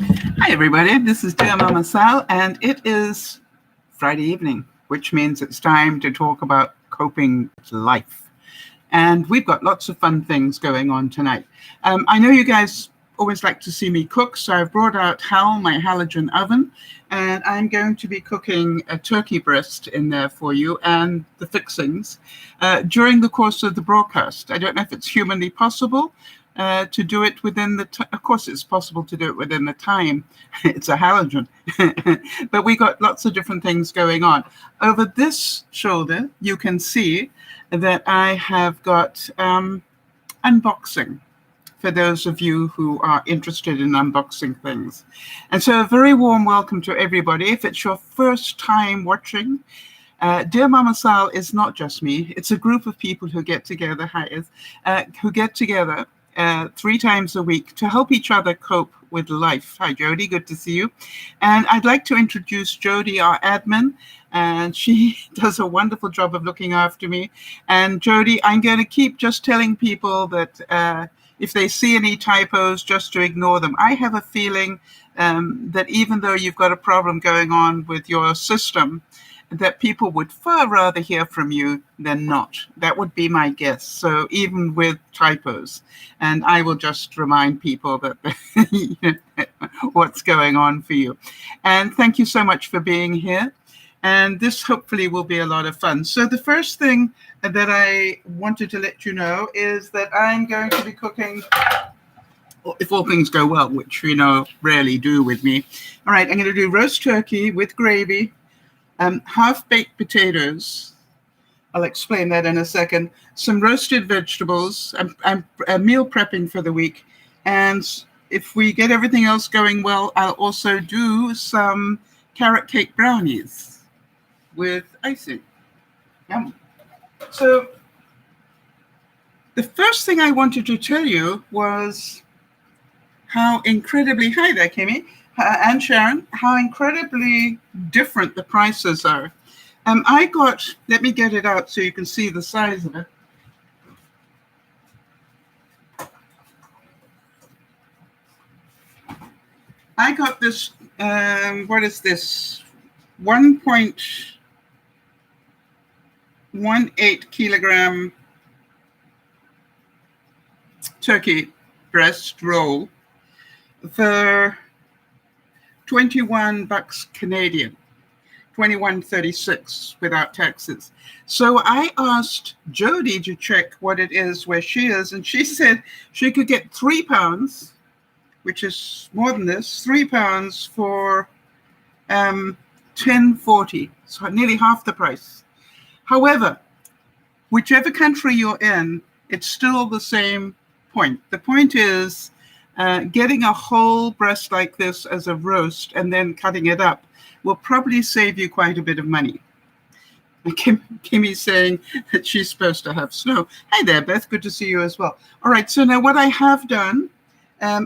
Hi, everybody. This is DearMamaSal, and it is Friday evening, which means it's time to talk about coping with life. And we've got lots of fun things going on tonight. I know you guys always like to see me cook, so I've brought out my Halogen Oven, and I'm going to be cooking a turkey breast in there for you and the fixings during the course of the broadcast. I don't know if it's humanly possible to do it within of course it's possible to do it within the time. It's a halogen. But we got lots of different things going on. Over this shoulder, you can see that I have got unboxing for those of you who are interested in unboxing things. And so a very warm welcome to everybody. If it's your first time watching, Dear Mama Sal is not just me. It's a group of people who get together, 3 times a week to help each other cope with life. Hi, Jody. Good to see you. And I'd like to introduce Jody, our admin, and she does a wonderful job of looking after me. And Jody, I'm going to keep just telling people that if they see any typos, just to ignore them. I have a feeling that even though you've got a problem going on with your system, that people would far rather hear from you than not. That would be my guess. So even with typos, and I will just remind people that what's going on for you. And thank you so much for being here. And this hopefully will be a lot of fun. So the first thing that I wanted to let you know is that I'm going to be cooking, if all things go well, which rarely do with me. All right, I'm going to do roast turkey with gravy, half-baked potatoes. I'll explain that in a second. Some roasted vegetables. I'm meal prepping for the week. And if we get everything else going well, I'll also do some carrot cake brownies with icing. Yum. So the first thing I wanted to tell you was how incredibly, hi there, Kimmy, and Sharon, how incredibly different the prices are. Let me get it out so you can see the size of it. I got this, what is this? 1.18 kilogram turkey breast roll for $21 Canadian, $21.36 without taxes. So I asked Jody to check what it is where she is, and she said she could get 3 pounds, which is more than this, 3 pounds for $10.40, so nearly half the price. However, whichever country you're in, it's still the same point. The point is getting a whole breast like this as a roast and then cutting it up will probably save you quite a bit of money. Kimmy's saying that she's supposed to have snow. Hi there, Beth. Good to see you as well. All right, so now what I have done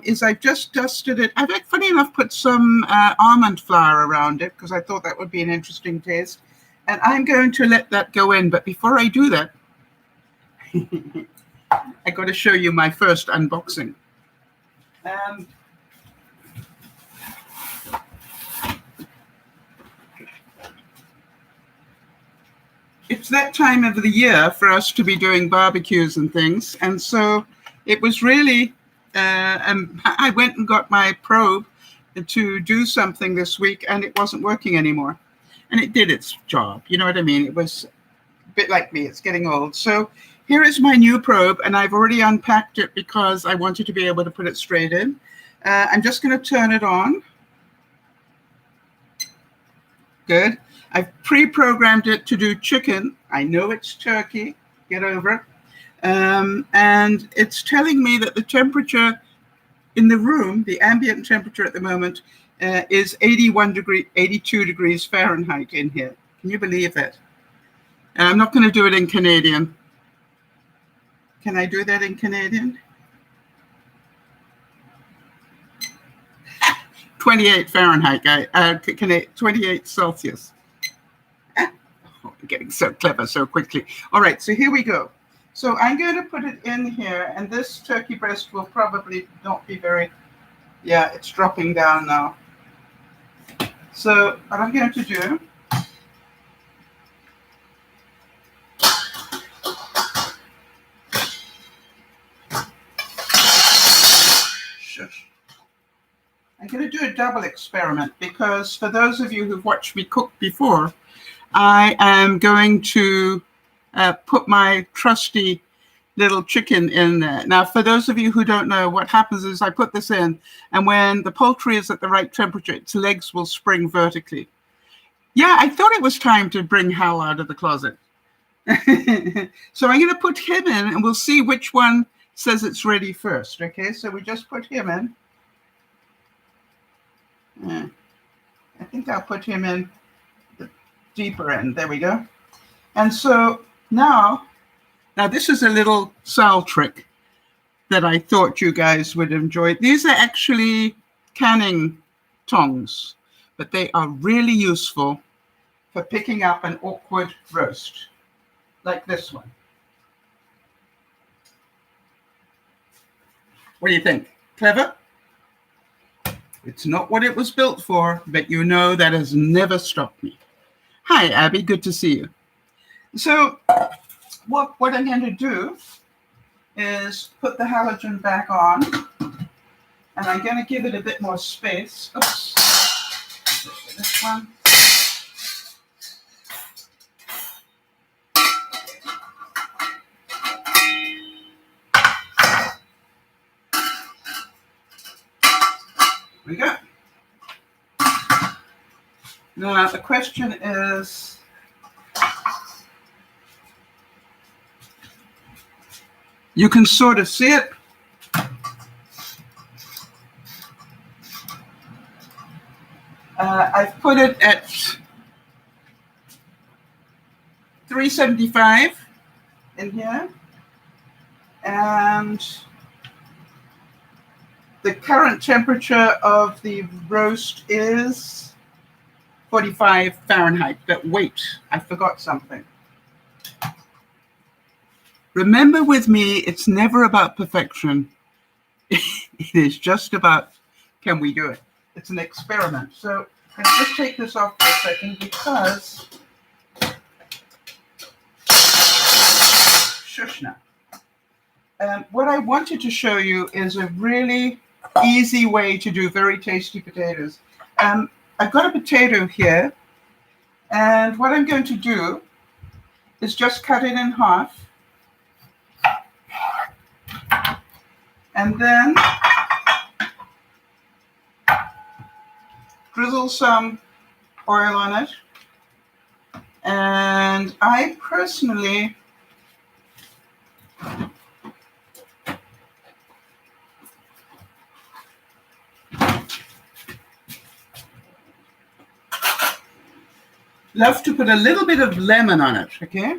is I've just dusted it. I've, funny enough, put some almond flour around it because I thought that would be an interesting taste. And I'm going to let that go in. But before I do that, I got to show you my first unboxing. It's that time of the year for us to be doing barbecues and things. And so it was really, I went and got my probe to do something this week, and it wasn't working anymore. And it did its job. You know what I mean? It was a bit like me. It's getting old. So here is my new probe, and I've already unpacked it because I wanted to be able to put it straight in. I'm just going to turn it on. Good. I've pre-programmed it to do chicken. I know it's turkey. Get over it. And it's telling me that the temperature in the room, the ambient temperature at the moment, is 82 degrees Fahrenheit in here. Can you believe it? I'm not going to do it in Canadian. Can I do that in Canadian? 28 Fahrenheit, 28 Celsius. Oh, I'm getting so clever so quickly. All right, so here we go. So I'm going to put it in here, and this turkey breast will probably not be very Yeah, it's dropping down now. So what I'm going to do, I'm going to do a double experiment, because for those of you who've watched me cook before, I am going to put my trusty little chicken in there. Now, for those of you who don't know, what happens is I put this in, and when the poultry is at the right temperature, its legs will spring vertically. Yeah, I thought it was time to bring Hal out of the closet. So I'm going to put him in, and we'll see which one says it's ready first. Okay, so we just put him in. I think I'll put him in the deeper end. There we go. And so now this is a little Sal trick that I thought you guys would enjoy. These are actually canning tongs, but they are really useful for picking up an awkward roast, like this one. What do you think? Clever? It's not what it was built for, but you know that has never stopped me. Hi, Abby. Good to see you. So what I'm going to do is put the halogen back on, and I'm going to give it a bit more space. Oops. This one. Here we go. Now the question is, you can sort of see it. I've put it at 375 in here, and the current temperature of the roast is 45 Fahrenheit. But wait, I forgot something. Remember with me, it's never about perfection. It is just about, can we do it? It's an experiment. So let's just take this off for a second, because shush now. What I wanted to show you is a really easy way to do very tasty potatoes. I've got a potato here, and what I'm going to do is just cut it in half, and then drizzle some oil on it. And I personally love to put a little bit of lemon on it, okay?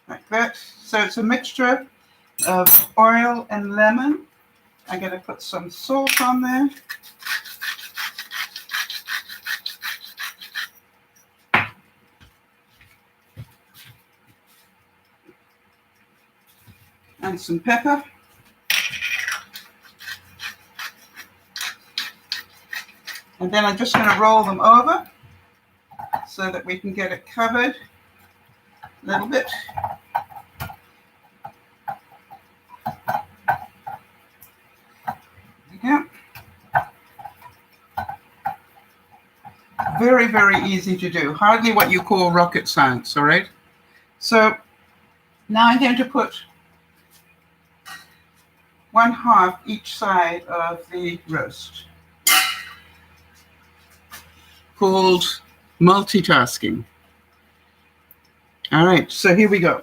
Like that. So it's a mixture of oil and lemon. I'm going to put some salt on there. And some pepper. And then I'm just going to roll them over so that we can get it covered a little bit. Yeah. Very, very easy to do. Hardly what you call rocket science, all right? So now I'm going to put 1/2 each side of the roast. Called multitasking. All right, so here we go.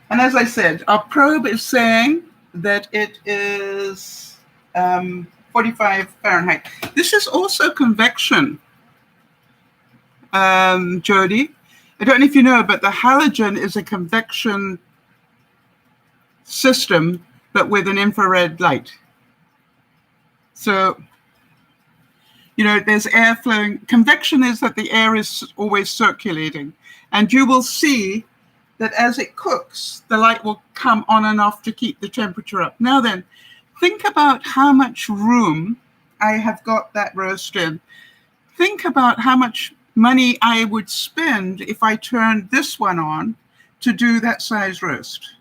And as I said, our probe is saying that it is 45 Fahrenheit. This is also convection, Jody. I don't know if you know, but the halogen is a convection system, but with an infrared light. So there's air flowing. Convection is that the air is always circulating. And you will see that as it cooks, the light will come on and off to keep the temperature up. Now then, think about how much room I have got that roast in. Think about how much money I would spend if I turned this one on to do that size roast.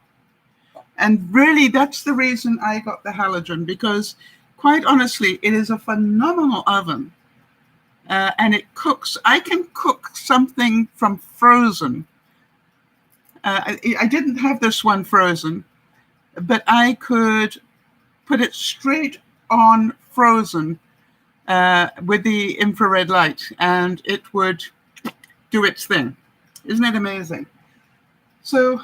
And really, that's the reason I got the halogen, because quite honestly, it is a phenomenal oven. And it cooks. I can cook something from frozen. I didn't have this one frozen, but I could put it straight on frozen with the infrared light, and it would do its thing. Isn't it amazing? So,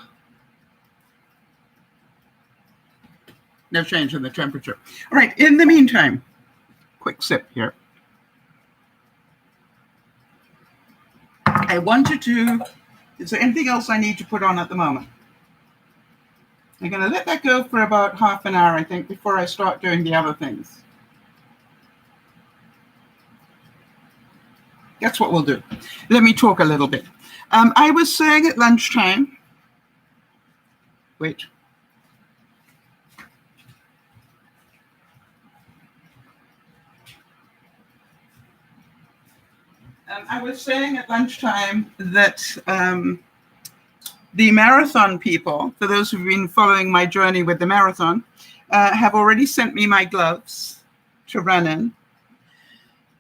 no change in the temperature. All right, in the meantime, quick sip here. I wanted to, is there anything else I need to put on at the moment? I'm going to let that go for about half an hour, I think, before I start doing the other things. That's what we'll do. Let me talk a little bit. I was saying at lunchtime, wait. I was saying at lunchtime that the marathon people, for those who've been following my journey with the marathon, have already sent me my gloves to run in.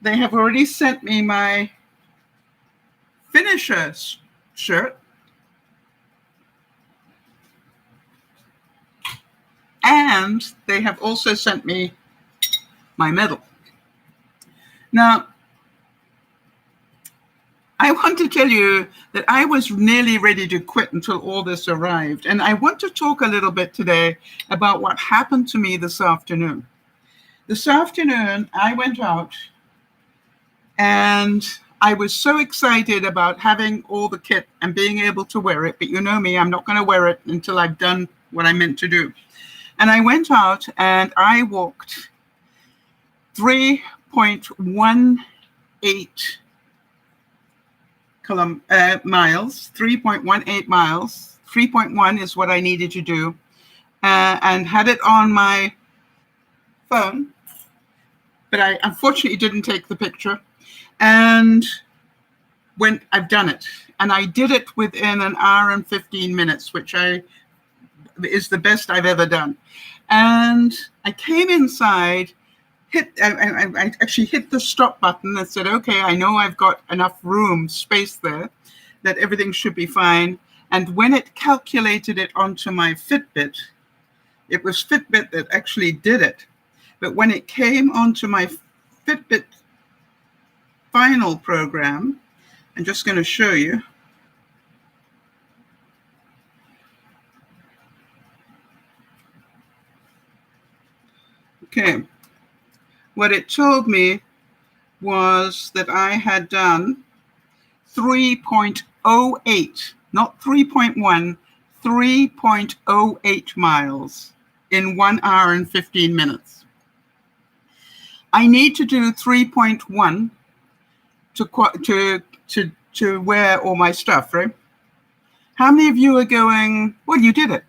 They have already sent me my finisher shirt. And they have also sent me my medal. Now, I want to tell you that I was nearly ready to quit until all this arrived. And I want to talk a little bit today about what happened to me this afternoon. This afternoon, I went out and I was so excited about having all the kit and being able to wear it. But you know me, I'm not going to wear it until I've done what I meant to do. And I went out and I walked 3.18 miles, 3.18 miles. 3.1 is what I needed to do, and had it on my phone, but I unfortunately didn't take the picture. And when I've done it, and I did it within an hour and 15 minutes, which is the best I've ever done. And I came inside. I actually hit the stop button and said, okay, I know I've got enough room, space there, that everything should be fine. And when it calculated it onto my Fitbit, it was Fitbit that actually did it. But when it came onto my Fitbit final program, I'm just going to show you. Okay. What it told me was that I had done 3.08, not 3.1, 3.08 miles in 1 hour and 15 minutes. I need to do 3.1 to wear all my stuff, right? How many of you are going, well, you did it.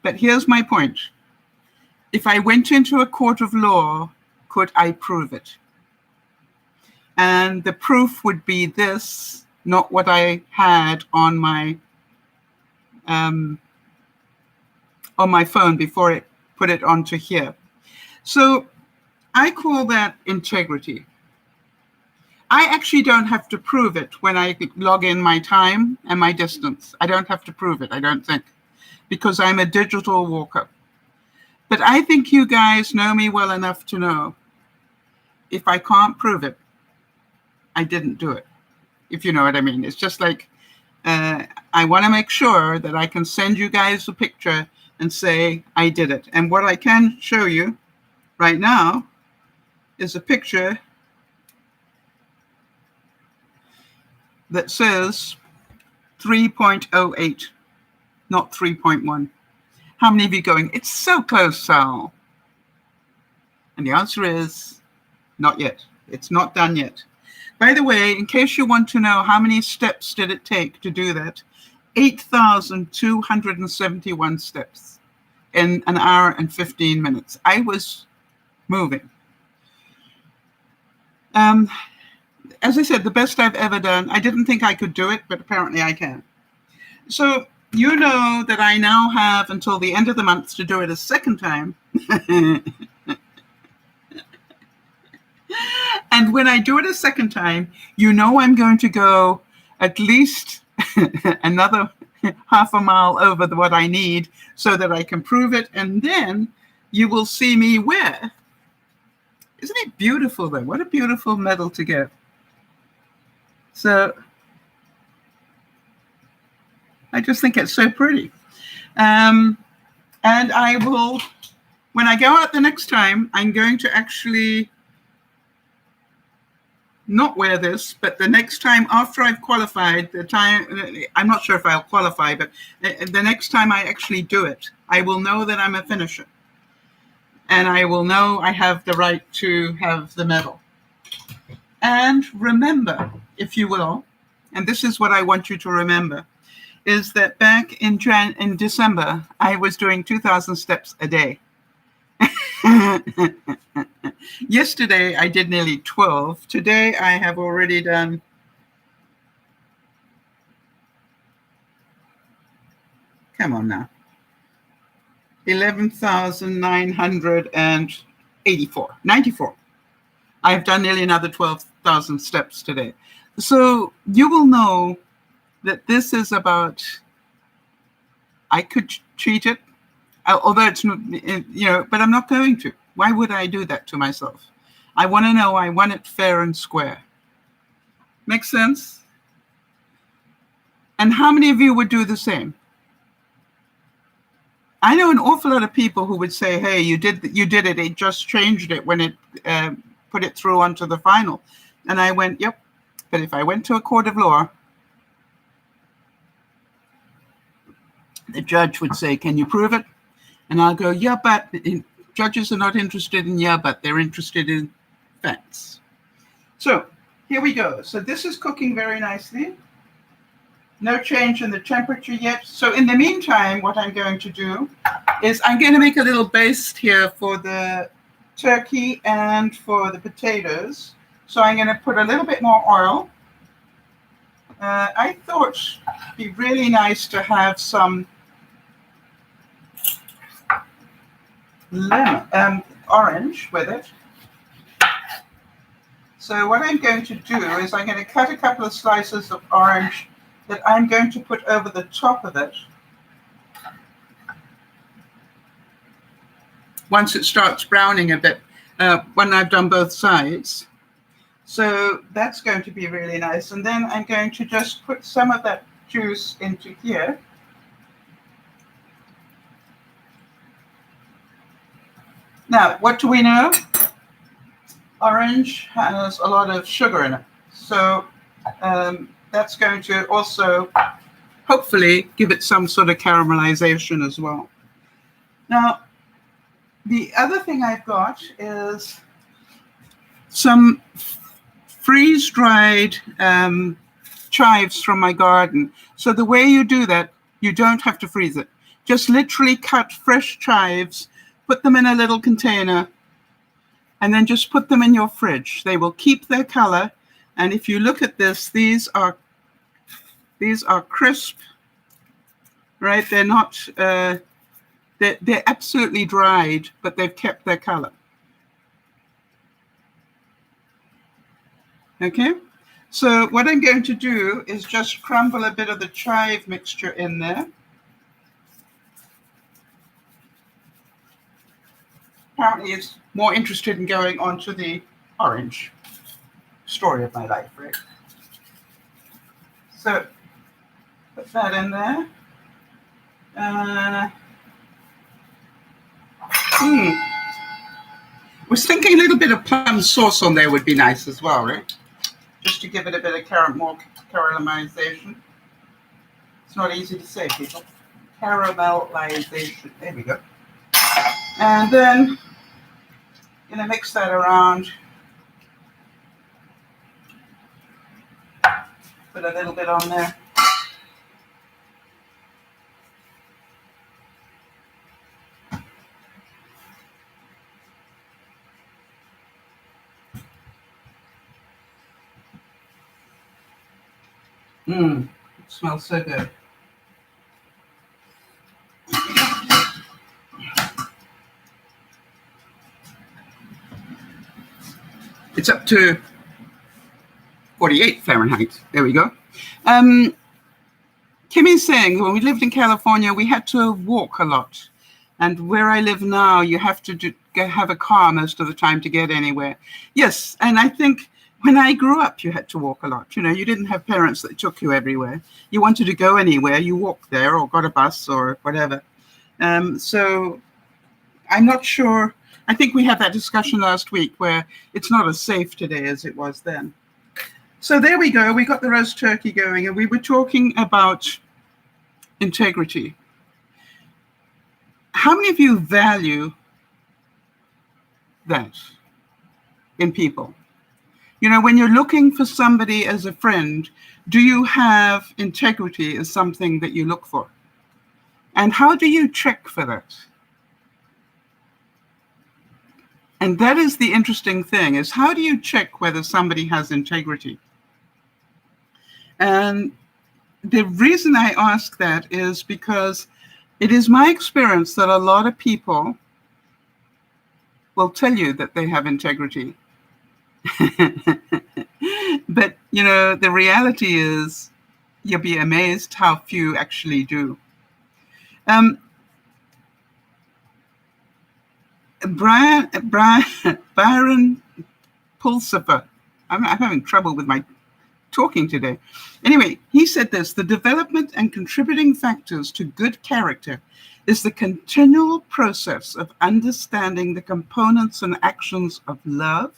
But here's my point. If I went into a court of law, could I prove it? And the proof would be this, not what I had on my phone before it put it onto here. So I call that integrity. I actually don't have to prove it when I log in my time and my distance. I don't have to prove it, I don't think, because I'm a digital walker. But I think you guys know me well enough to know if I can't prove it, I didn't do it, if you know what I mean. It's just like I want to make sure that I can send you guys a picture and say I did it. And what I can show you right now is a picture that says 3.08, not 3.1. How many of you going, it's so close, Sal? And the answer is not yet. It's not done yet. By the way, in case you want to know how many steps did it take to do that, 8,271 steps in an hour and 15 minutes. I was moving. As I said, the best I've ever done. I didn't think I could do it, but apparently I can. So you know that I now have until the end of the month to do it a second time. And when I do it a second time, you know I'm going to go at least another half a mile over what I need so that I can prove it. And then you will see me wear. Isn't it beautiful, though? What a beautiful medal to get. So I just think it's so pretty. And I will, when I go out the next time, I'm going to actually not wear this, but the next time after I've qualified, I'm not sure if I'll qualify, but the next time I actually do it, I will know that I'm a finisher. And I will know I have the right to have the medal. And remember, if you will, and this is what I want you to remember, is that back in December, I was doing 2,000 steps a day. Yesterday, I did nearly 12. Today, I have already done come on now, 94. I've done nearly another 12,000 steps today. So you will know that this is about, I could cheat it, although it's, but I'm not going to. Why would I do that to myself? I want to know I won it fair and square. Makes sense? And how many of you would do the same? I know an awful lot of people who would say, hey, you did it. It just changed it when it put it through onto the final. And I went, yep. But if I went to a court of law, the judge would say, can you prove it? And I'll go, yeah, but judges are not interested in yeah, but they're interested in facts. So here we go. So this is cooking very nicely. No change in the temperature yet. So in the meantime, what I'm going to do is I'm going to make a little baste here for the turkey and for the potatoes. So I'm going to put a little bit more oil. I thought it'd be really nice to have some orange with it. So what I'm going to do is I'm going to cut a couple of slices of orange that I'm going to put over the top of it once it starts browning a bit, when I've done both sides. So that's going to be really nice. And then I'm going to just put some of that juice into here. Now, what do we know? Orange has a lot of sugar in it. So that's going to also hopefully give it some sort of caramelization as well. Now, the other thing I've got is some freeze-dried chives from my garden. So the way you do that, you don't have to freeze it. Just literally cut fresh chives, put them in a little container, and then just put them in your fridge. They will keep their color. And if you look at this, these are crisp, right? They're not, they're absolutely dried, but they've kept their color. Okay, so what I'm going to do is just crumble a bit of the chive mixture in there. Apparently it's more interested in going on to the orange. Story of my life, right? So put that in there. Was thinking a little bit of plum sauce on there would be nice as well, right? Just to give it a bit of more caramelization. It's not easy to say, people. caramelization. There we go. And then gonna mix that around. Put a little bit on there. It smells so good. It's up to 48 Fahrenheit. There we go. Kimmy's saying when we lived in California, we had to walk a lot. And where I live now, you have to have a car most of the time to get anywhere. Yes, and I think when I grew up, you had to walk a lot. You know, you didn't have parents that took you everywhere. You wanted to go anywhere, you walked there or got a bus or whatever. So I'm not sure. I think we had that discussion last week where it's not as safe today as it was then. So there we go. We got the roast turkey going, and we were talking about integrity. How many of you value that in people? You know, when you're looking for somebody as a friend, do you have integrity as something that you look for? And how do you check for that? And that is the interesting thing, is how do you check whether somebody has integrity? And the reason I ask that is because it is my experience that a lot of people will tell you that they have integrity. But, you know, the reality is you'll be amazed how few actually do. Byron Pulsifer, I'm having trouble with my talking today. Anyway, he said this: the development and contributing factors to good character is the continual process of understanding the components and actions of love.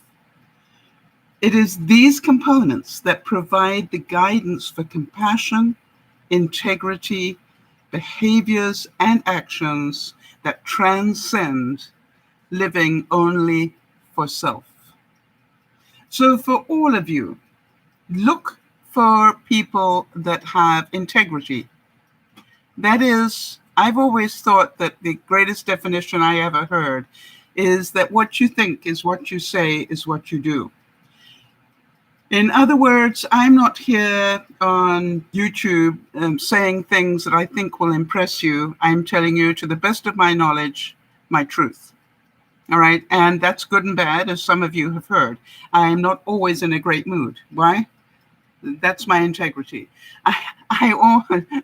It is these components that provide the guidance for compassion, integrity, behaviors, and actions that transcend living only for self. So for all of you, look for people that have integrity. That is, I've always thought that the greatest definition I ever heard is that what you think is what you say is what you do. In other words, I'm not here on YouTube saying things that I think will impress you. I'm telling you, to the best of my knowledge, my truth. All right. And that's good and bad, as some of you have heard. I'm not always in a great mood. Why? That's my integrity. I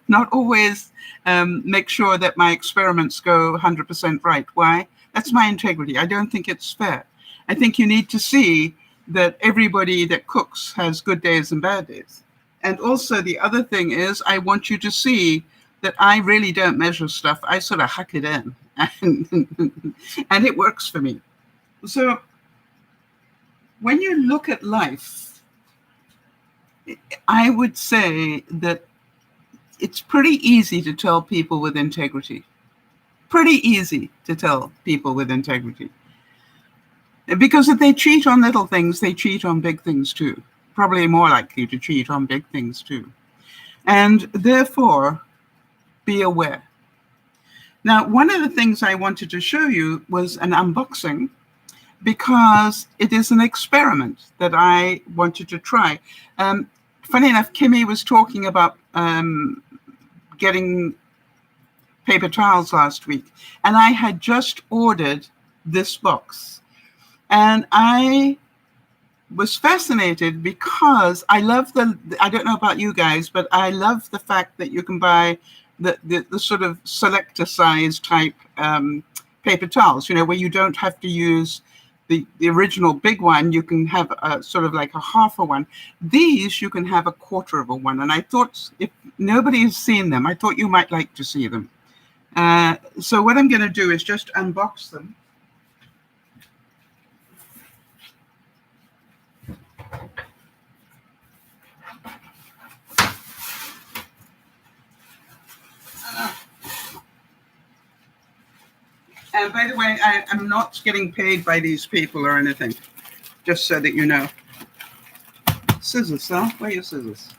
not always make sure that my experiments go 100% right. Why? That's my integrity. I don't think it's fair. I think you need to see that everybody that cooks has good days and bad days. And also the other thing is, I want you to see that I really don't measure stuff. I sort of hack it in, and it works for me. So when you look at life, I would say that it's pretty easy to tell people with integrity. Pretty easy to tell people with integrity. Because if they cheat on little things, they cheat on big things too. Probably more likely to cheat on big things too. And therefore, be aware. Now, one of the things I wanted to show you was an unboxing, because it is an experiment that I wanted to try. Funny enough, Kimmy was talking about getting paper towels last week, and I had just ordered this box. And I was fascinated because I love I don't know about you guys, but I love the fact that you can buy the sort of selector size type paper towels, you know, where you don't have to use the original big one. You can have a sort of like a half a one. These, you can have a quarter of a one. And I thought, if nobody has seen them, I thought you might like to see them. So what I'm going to do is just unbox them. By the way, I'm not getting paid by these people or anything, just so that you know. Scissors, huh? Where are your scissors?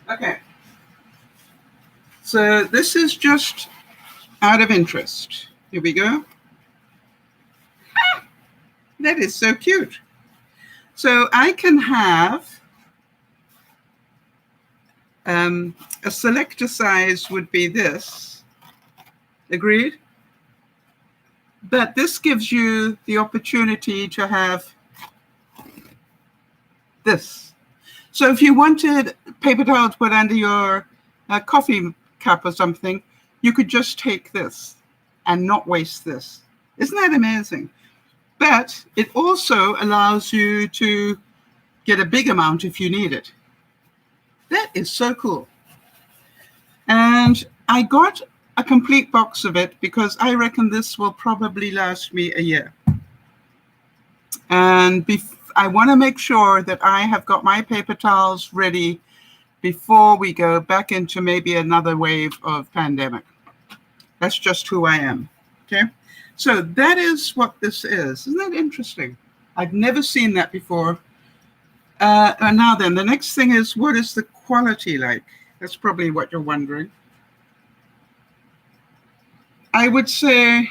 Okay. So this is just out of interest. Here we go. Ah, that is so cute. So I can have a selector size would be this. Agreed? But this gives you the opportunity to have this. So if you wanted paper towel to put under your coffee cup or something, you could just take this and not waste this. Isn't that amazing? But it also allows you to get a big amount if you need it. That is so cool. And I got a complete box of it because I reckon this will probably last me a year. And I want to make sure that I have got my paper towels ready before we go back into maybe another wave of pandemic. That's just who I am. Okay. So that is what this is. Isn't that interesting? I've never seen that before. And now then, the next thing is, what is the quality like? That's probably what you're wondering. I would say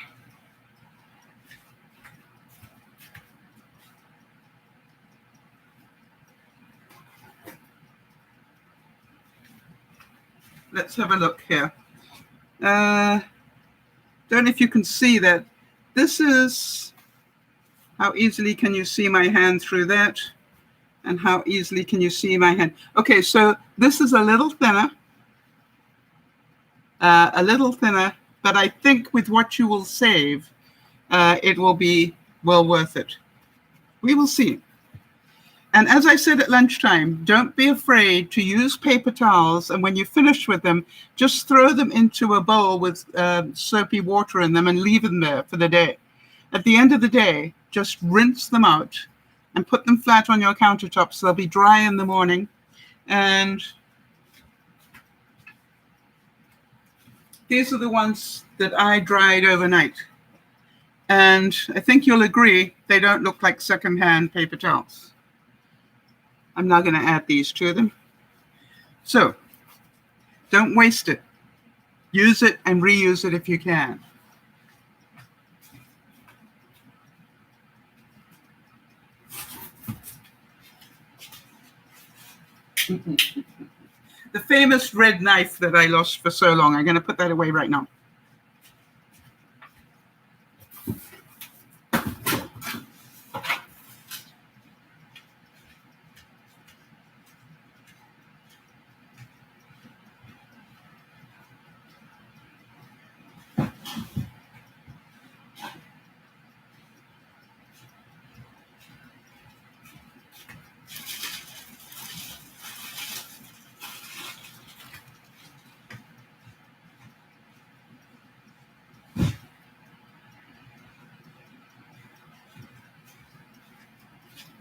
let's have a look here. Don't know if you can see that. This is, how easily can you see my hand through that? And how easily can you see my hand? Okay, so this is a little thinner, but I think with what you will save, it will be well worth it. We will see. And as I said at lunchtime, don't be afraid to use paper towels. And when you finish with them, just throw them into a bowl with soapy water in them and leave them there for the day. At the end of the day, just rinse them out and put them flat on your countertop so they'll be dry in the morning. And these are the ones that I dried overnight. And I think you'll agree, they don't look like secondhand paper towels. I'm now going to add these to them. So don't waste it. Use it and reuse it if you can. The famous red knife that I lost for so long, I'm going to put that away right now.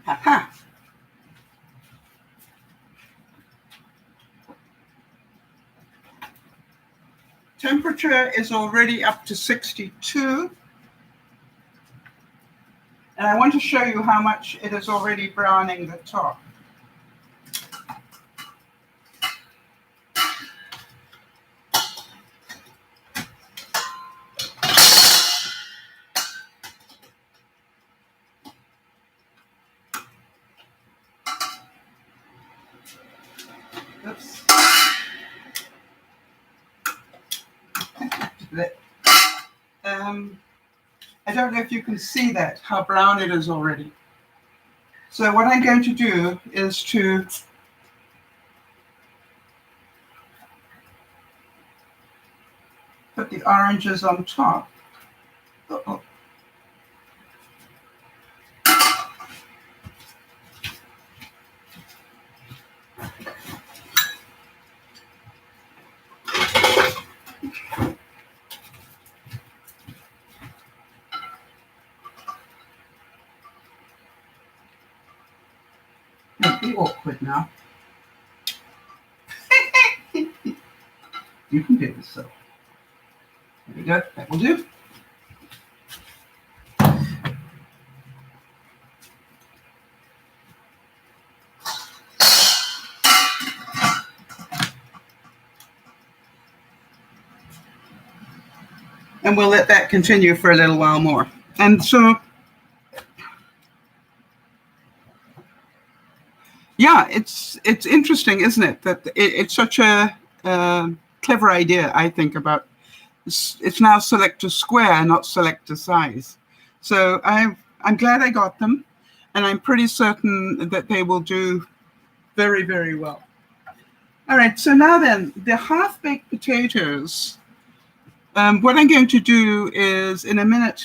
Ha-ha. Temperature is already up to 62. And I want to show you how much it is already browning the top. Oops. I don't know if you can see that, how brown it is already. So what I'm going to do is to put the oranges on top. Uh-oh. Don't be awkward now. You can do this, so. There we go. That will do. And we'll let that continue for a little while more. And so, yeah, it's interesting, isn't it? That it's such a clever idea, I think, about it's now select to square, not select to size. So I'm glad I got them, and I'm pretty certain that they will do very, very well. All right, so now then, the half-baked potatoes. What I'm going to do is, in a minute,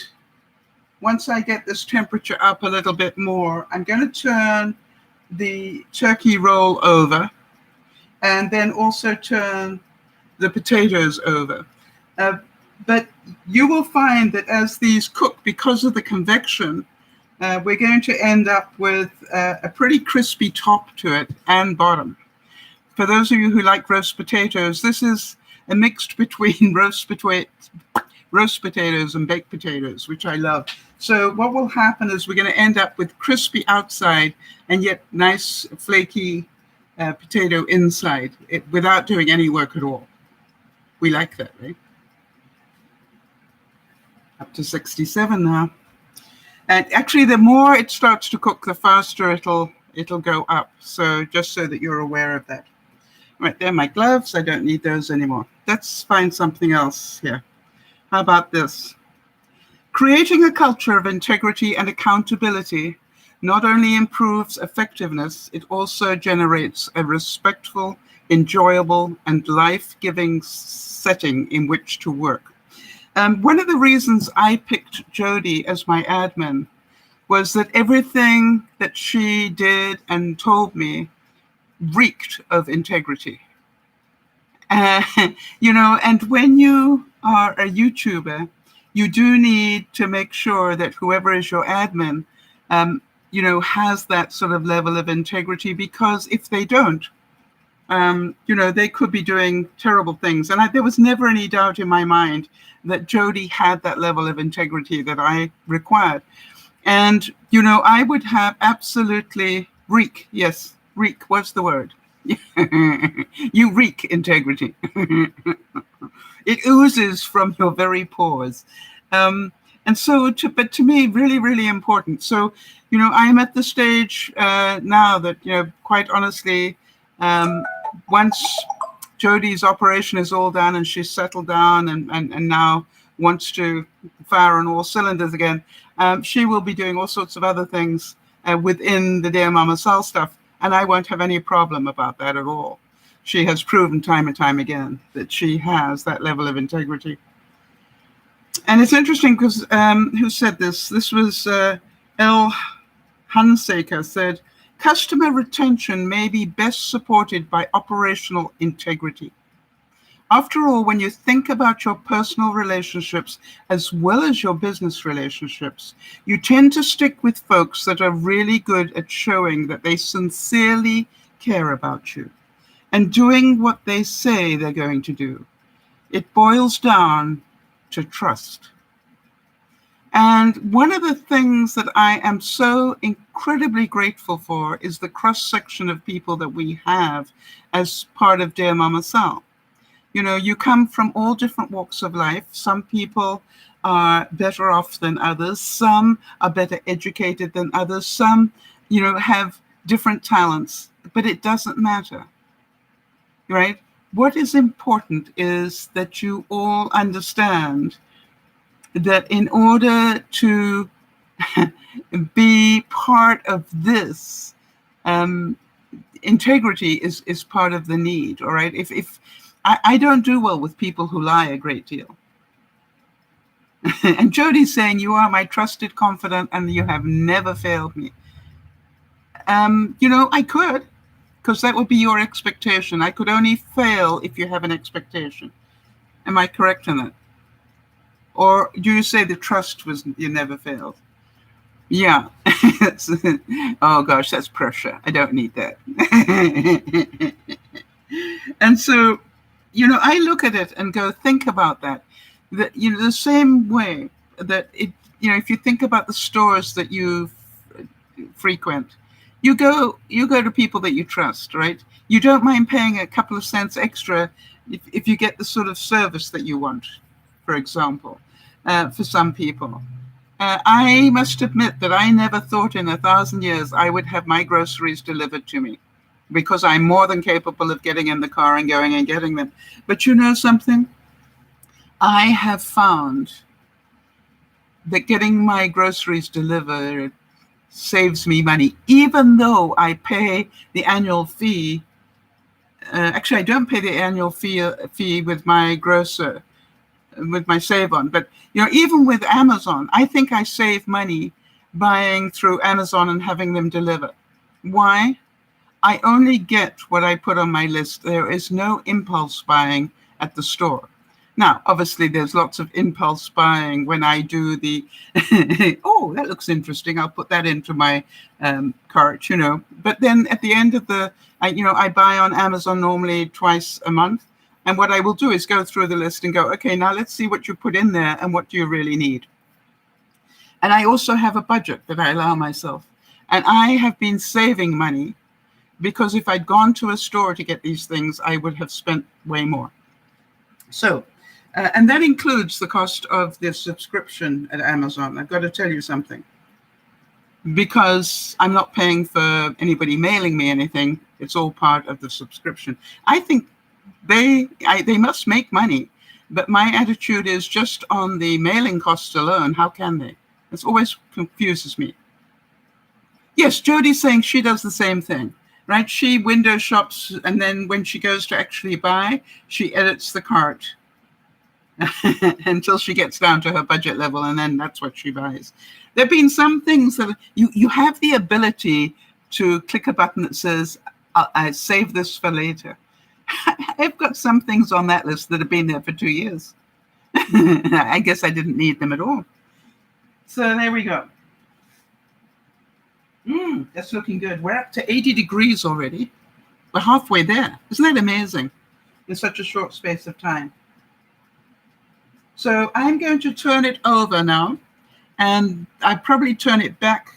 once I get this temperature up a little bit more, I'm going to turn the turkey roll over and then also turn the potatoes over. But you will find that as these cook, because of the convection, we're going to end up with a pretty crispy top to it and bottom. For those of you who like roast potatoes, this is a mix between roast potatoes and baked potatoes, which I love. So what will happen is we're going to end up with crispy outside and yet nice flaky potato inside, without doing any work at all. We like that, right? Up to 67 now. And actually, the more it starts to cook, the faster it'll go up. So just so that you're aware of that. Right, there are my gloves. I don't need those anymore. Let's find something else here. How about this? Creating a culture of integrity and accountability not only improves effectiveness, it also generates a respectful, enjoyable, and life-giving setting in which to work. One of the reasons I picked Jody as my admin was that everything that she did and told me reeked of integrity. And when you are a YouTuber, you do need to make sure that whoever is your admin, has that sort of level of integrity, because if they don't, they could be doing terrible things. And there was never any doubt in my mind that Jody had that level of integrity that I required. And, I would have absolutely reek. Yes, reek was the word. You reek integrity. It oozes from your very pores. And so, but to me, really, really important. So, I'm at the stage now that, quite honestly, once Jody's operation is all done and she's settled down and now wants to fire on all cylinders again, she will be doing all sorts of other things within the DearMamaSal stuff, and I won't have any problem about that at all. She has proven time and time again that she has that level of integrity. And it's interesting because who said this? This was El Hansaker said, customer retention may be best supported by operational integrity. After all, when you think about your personal relationships as well as your business relationships, you tend to stick with folks that are really good at showing that they sincerely care about you and doing what they say they're going to do. It boils down to trust. And one of the things that I am so incredibly grateful for is the cross-section of people that we have as part of DearMamaSal. You come from all different walks of life. Some people are better off than others. Some are better educated than others. Some, have different talents, but it doesn't matter, right? What is important is that you all understand that in order to be part of this, integrity is part of the need, all right? If I don't do well with people who lie a great deal. And Jody's saying, you are my trusted confidant and you have never failed me. I could, because that would be your expectation. I could only fail if you have an expectation. Am I correct in that? Or do you say the trust was you never failed? Yeah. Oh gosh, that's pressure. I don't need that. And so, I look at it and go, think about that. That, the same way that if you think about the stores that you frequent, you go to people that you trust, right? You don't mind paying a couple of cents extra if you get the sort of service that you want, for example, for some people. I must admit that I never thought in 1,000 years I would have my groceries delivered to me, because I'm more than capable of getting in the car and going and getting them. But you know something? I have found that getting my groceries delivered saves me money, even though I pay the annual fee. Actually, I don't pay the annual fee with my grocer, with my Save On. But even with Amazon, I think I save money buying through Amazon and having them deliver. Why? I only get what I put on my list. There is no impulse buying at the store. Now, obviously, there's lots of impulse buying when I do the, oh, that looks interesting, I'll put that into my cart, But then at the end of I buy on Amazon normally twice a month. And what I will do is go through the list and go, okay, now let's see what you put in there and what do you really need. And I also have a budget that I allow myself. And I have been saving money, because if I'd gone to a store to get these things, I would have spent way more. So, and that includes the cost of the subscription at Amazon. I've got to tell you something. Because I'm not paying for anybody mailing me anything, it's all part of the subscription. I think they must make money, but my attitude is, just on the mailing costs alone, how can they? This always confuses me. Yes, Jodi's saying she does the same thing, right? She window shops, and then when she goes to actually buy, she edits the cart until she gets down to her budget level, and then that's what she buys. There have been some things that you have the ability to click a button that says, I save this for later. I've got some things on that list that have been there for 2 years. I guess I didn't need them at all. So there we go. That's looking good. We're up to 80 degrees already. We're halfway there. Isn't that amazing? In such a short space of time. So I'm going to turn it over now. And I probably turn it back,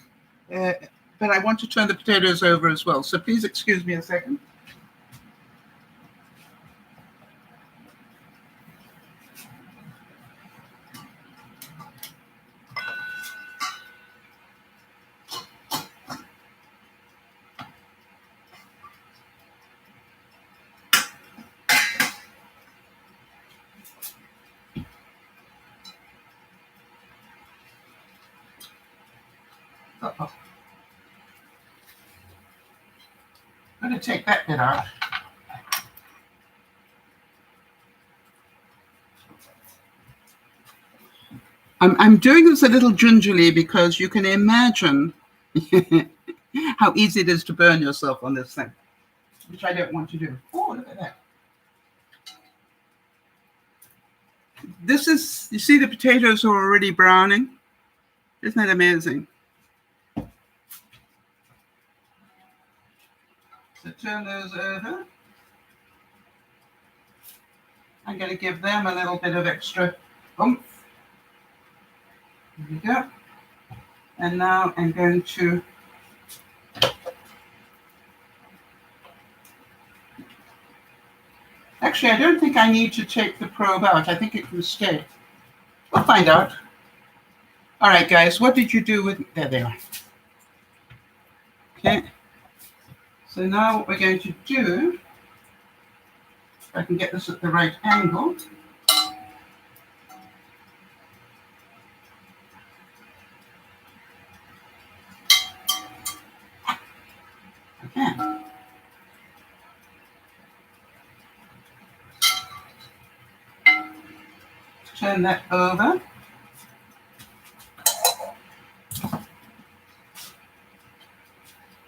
but I want to turn the potatoes over as well. So please excuse me a second. Uh-oh. I'm going to take that bit out. I'm doing this a little gingerly because you can imagine how easy it is to burn yourself on this thing, which I don't want to do. Oh, look at that. This is, you see the potatoes are already browning? Isn't that amazing? So turn those over. I'm going to give them a little bit of extra oomph. There we go. And now I'm going to actually, I don't think I need to take the probe out. I think it can stay. We'll find out. All right, guys, what did you do with, there they are. Okay. So now what we're going to do, if I can get this at the right angle. Okay. Turn that over.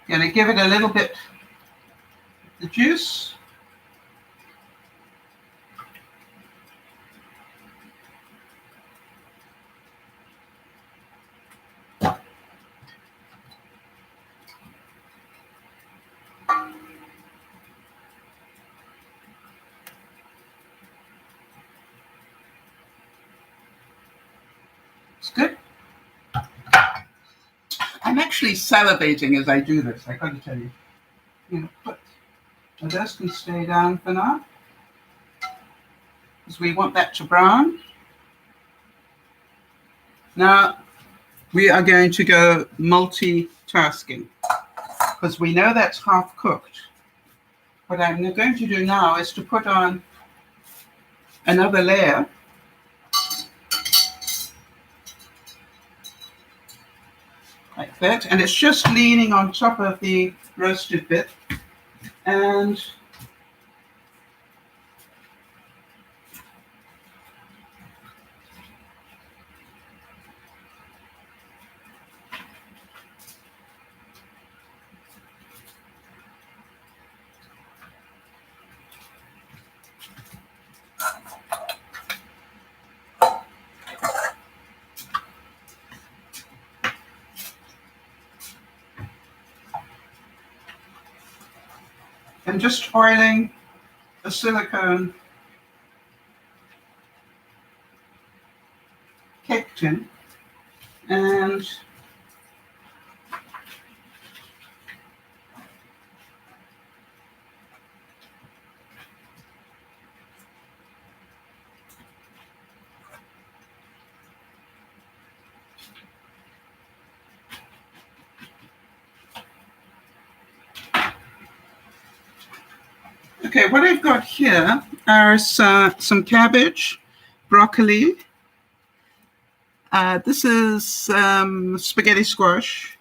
Gonna give it a little bit of the juice. It's good. I'm actually salivating as I do this, I gotta tell you. But this can stay down for now, because we want that to brown. Now, we are going to go multitasking, because we know that's half cooked. What I'm going to do now is to put on another layer. Like that, and it's just leaning on top of the roasted bit. And I'm just oiling a silicone cake tin, and okay, what I've got here are some cabbage, broccoli. This is spaghetti squash,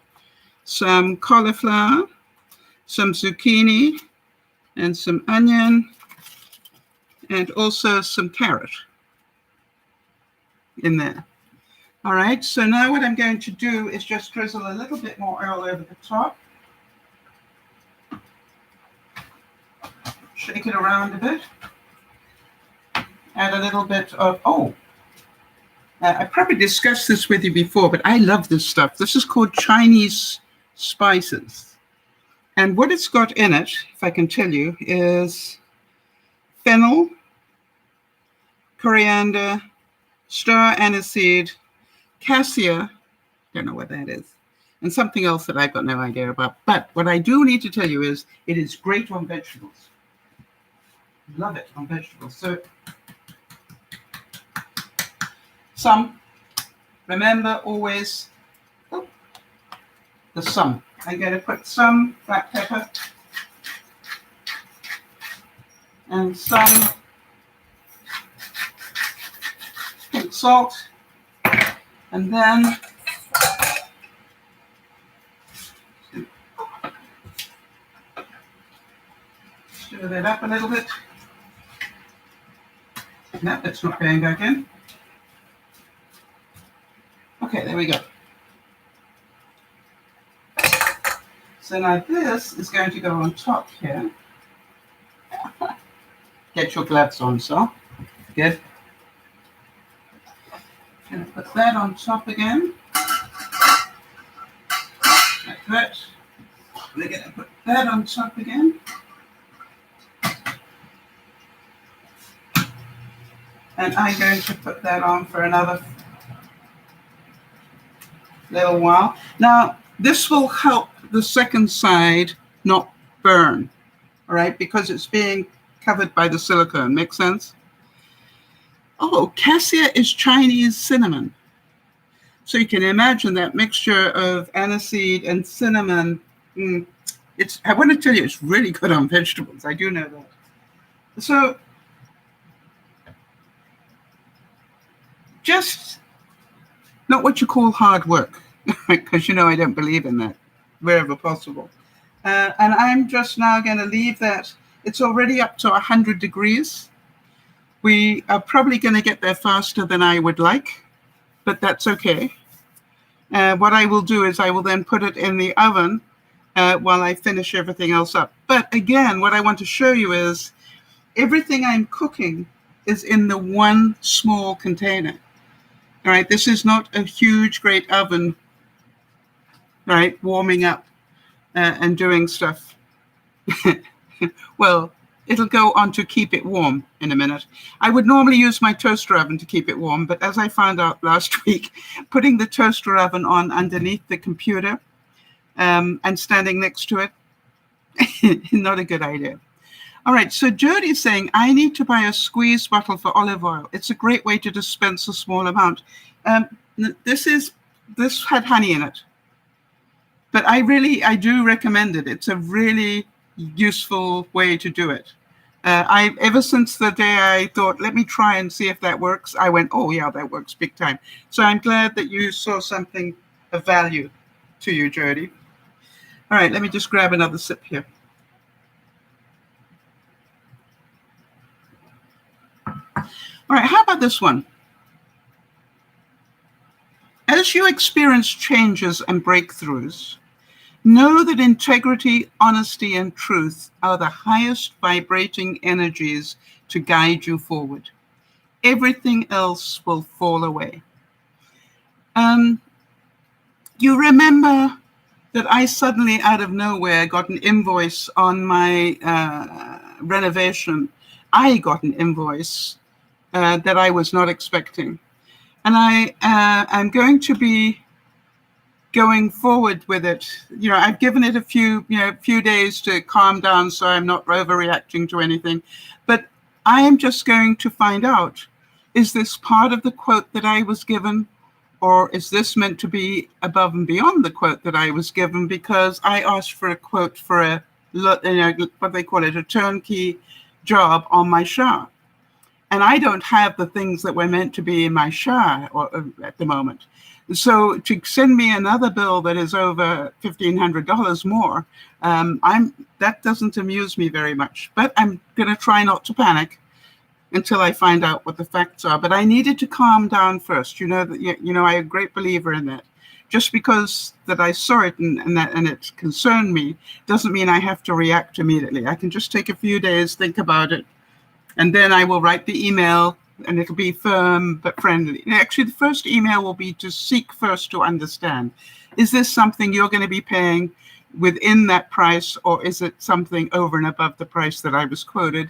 some cauliflower, some zucchini, and some onion, and also some carrot in there. All right, so now what I'm going to do is just drizzle a little bit more oil over the top. Shake it around a bit. Add a little bit of, I probably discussed this with you before, but I love this stuff. This is called Chinese spices. And what it's got in it, if I can tell you, is fennel, coriander, star aniseed, cassia, don't know what that is, and something else that I've got no idea about. But what I do need to tell you is it is great on vegetables. Love it on vegetables. So some, remember always the some. I'm going to put some black pepper and some pink salt, and then stir that up a little bit. No, that's not going back in. Okay, there we go. So now this is going to go on top here. Get your gloves on, Sal. Good. Going to put that on top again. Like that. We're going to put that on top again. And I'm going to put that on for another little while. Now, this will help the second side not burn, all right, because it's being covered by the silicone. Make sense? Oh, cassia is Chinese cinnamon. So you can imagine that mixture of aniseed and cinnamon. I want to tell you, it's really good on vegetables. I do know that. So just not what you call hard work, because you know I don't believe in that wherever possible. And I'm just now going to leave that. It's already up to 100 degrees. We are probably going to get there faster than I would like, but that's okay. What I will do is I will then put it in the oven while I finish everything else up. But again, what I want to show you is everything I'm cooking is in the one small container. All right, this is not a huge, great oven, right, warming up and doing stuff. Well, it'll go on to keep it warm in a minute. I would normally use my toaster oven to keep it warm, but as I found out last week, putting the toaster oven on underneath the computer and standing next to it, not a good idea. All right, so Jody's saying, I need to buy a squeeze bottle for olive oil. It's a great way to dispense a small amount. This had honey in it, but I do recommend it. It's a really useful way to do it. Ever since the day I thought, let me try and see if that works, I went, oh yeah, that works big time. So I'm glad that you saw something of value to you, Jody. All right, let me just grab another sip here. All right, how about this one? As you experience changes and breakthroughs, know that integrity, honesty, and truth are the highest vibrating energies to guide you forward. Everything else will fall away. You remember that I suddenly, out of nowhere, got an invoice on my renovation. I got an invoice that I was not expecting. And I'm going to be going forward with it. I've given it a few days to calm down so I'm not overreacting to anything. But I am just going to find out, is this part of the quote that I was given, or is this meant to be above and beyond the quote that I was given? Because I asked for a quote for what they call it, a turnkey job on my shower. And I don't have the things that were meant to be in my shower at the moment. So to send me another bill that is over $1,500 more, that doesn't amuse me very much. But I'm going to try not to panic until I find out what the facts are. But I needed to calm down first. I'm a great believer in that. Just because that I saw it and it concerned me doesn't mean I have to react immediately. I can just take a few days, think about it, and then I will write the email, and it'll be firm but friendly. Actually, the first email will be to seek first to understand. Is this something you're going to be paying within that price, or is it something over and above the price that I was quoted?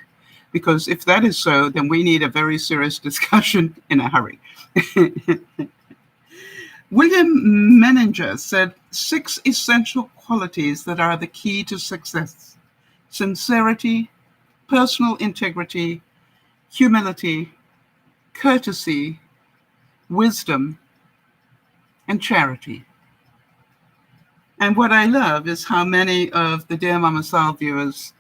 Because if that is so, then we need a very serious discussion in a hurry. William Menninger said 6 essential qualities that are the key to success: sincerity, personal integrity, humility, courtesy, wisdom, and charity. And what I love is how many of the Dear Mama Sal viewers,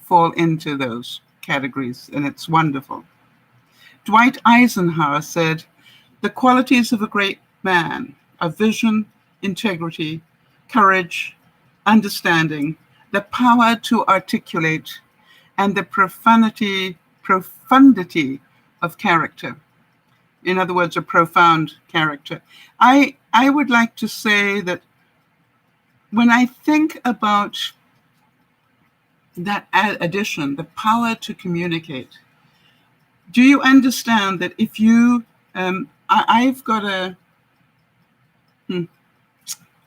fall into those categories, and it's wonderful. Dwight Eisenhower said, the qualities of a great man are vision, integrity, courage, understanding, the power to articulate, and the profundity of character. In other words, a profound character. I would like to say that when I think about that addition, the power to communicate, do you understand that if you, I've got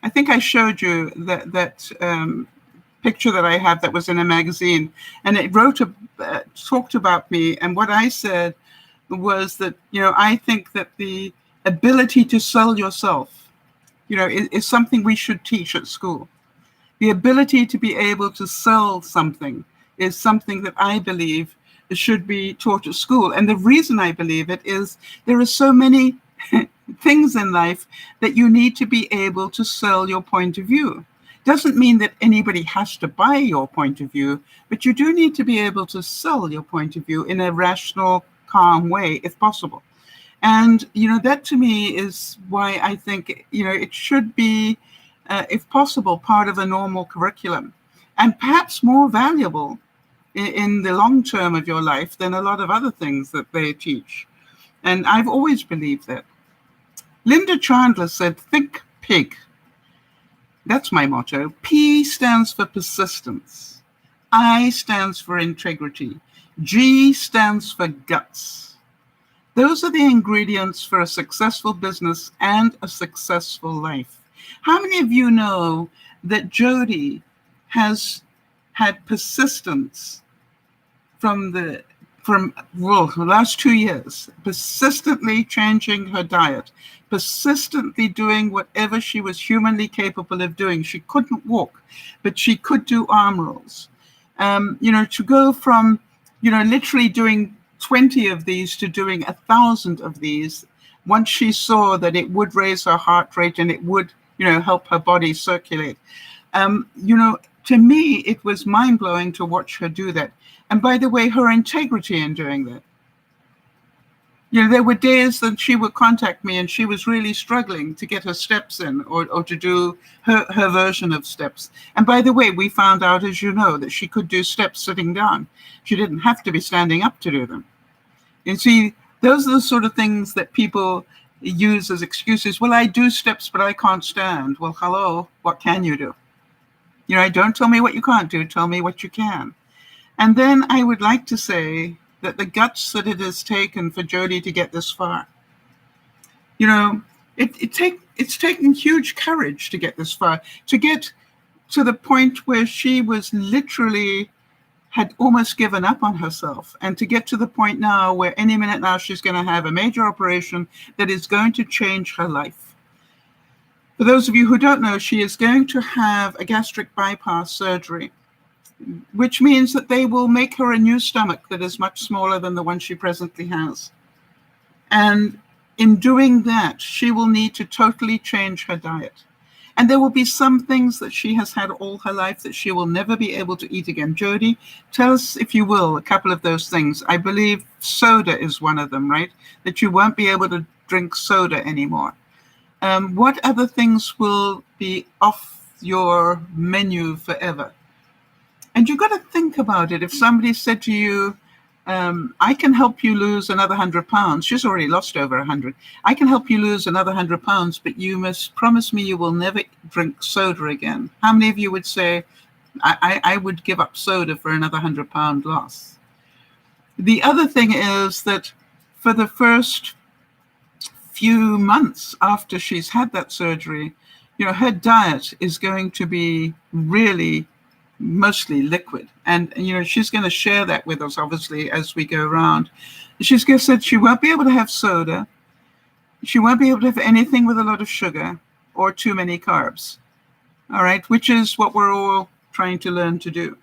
I think I showed you that picture that I have that was in a magazine, and it talked about me, and what I said was that, I think that the ability to sell yourself, is something we should teach at school. The ability to be able to sell something is something that I believe should be taught at school. And the reason I believe it is there are so many things in life that you need to be able to sell your point of view. Doesn't mean that anybody has to buy your point of view, but you do need to be able to sell your point of view in a rational, calm way, if possible. And, that to me is why I think, it should be, if possible, part of a normal curriculum, and perhaps more valuable in the long term of your life than a lot of other things that they teach. And I've always believed that. Linda Chandler said, think pig. That's my motto. P stands for persistence. I stands for integrity. G stands for guts. Those are the ingredients for a successful business and a successful life. How many of you know that Jody has had persistence the last 2 years, persistently changing her diet, persistently doing whatever she was humanly capable of doing. She couldn't walk, but she could do arm rolls. To go from, literally doing 20 of these to doing 1,000 of these, once she saw that it would raise her heart rate and it would, help her body circulate. To me, it was mind-blowing to watch her do that. And by the way, her integrity in doing that. There were days that she would contact me and she was really struggling to get her steps in or to do her version of steps. And by the way, we found out, as you know, that she could do steps sitting down. She didn't have to be standing up to do them. And see, those are the sort of things that people use as excuses. Well, I do steps, but I can't stand. Well, hello, what can you do? Don't tell me what you can't do. Tell me what you can. And then I would like to say that the guts that it has taken for Jody to get this far, it's taken huge courage to get this far, to get to the point where she was literally had almost given up on herself, and to get to the point now where any minute now she's going to have a major operation that is going to change her life. For those of you who don't know, she is going to have a gastric bypass surgery, which means that they will make her a new stomach that is much smaller than the one she presently has. And in doing that, she will need to totally change her diet. And there will be some things that she has had all her life that she will never be able to eat again. Jody, tell us, if you will, a couple of those things. I believe soda is one of them, right? That you won't be able to drink soda anymore. What other things will be off your menu forever? And you've got to think about it. If somebody said to you, I can help you lose another 100 pounds. She's already lost over 100. I can help you lose another 100 pounds, but you must promise me you will never drink soda again. How many of you would say, I would give up soda for another 100-pound loss? The other thing is that for the first few months after she's had that surgery, her diet is going to be really mostly liquid. And, she's going to share that with us, obviously, as we go around. She's said she won't be able to have soda. She won't be able to have anything with a lot of sugar or too many carbs. All right, which is what we're all trying to learn to do.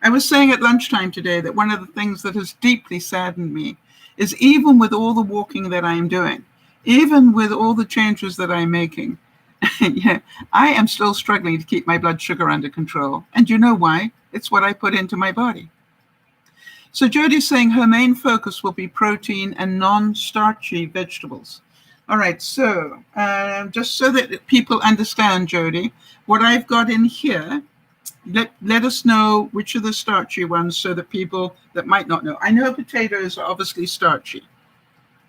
I was saying at lunchtime today that one of the things that has deeply saddened me is, even with all the walking that I'm doing, even with all the changes that I'm making, I am still struggling to keep my blood sugar under control. And you know why? It's what I put into my body. So Jody's saying her main focus will be protein and non-starchy vegetables. All right, so just so that people understand, Jody, what I've got in here, let us know which are the starchy ones so that people that might not know. I know potatoes are obviously starchy.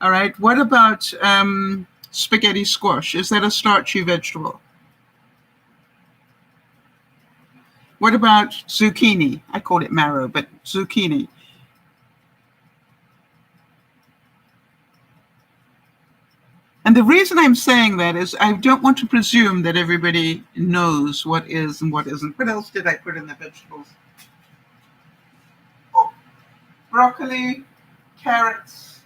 All right, what about spaghetti squash? Is that a starchy vegetable? What about zucchini? I call it marrow, but zucchini. And the reason I'm saying that is I don't want to presume that everybody knows what is and what isn't. What else did I put in the vegetables? Oh, broccoli, carrots.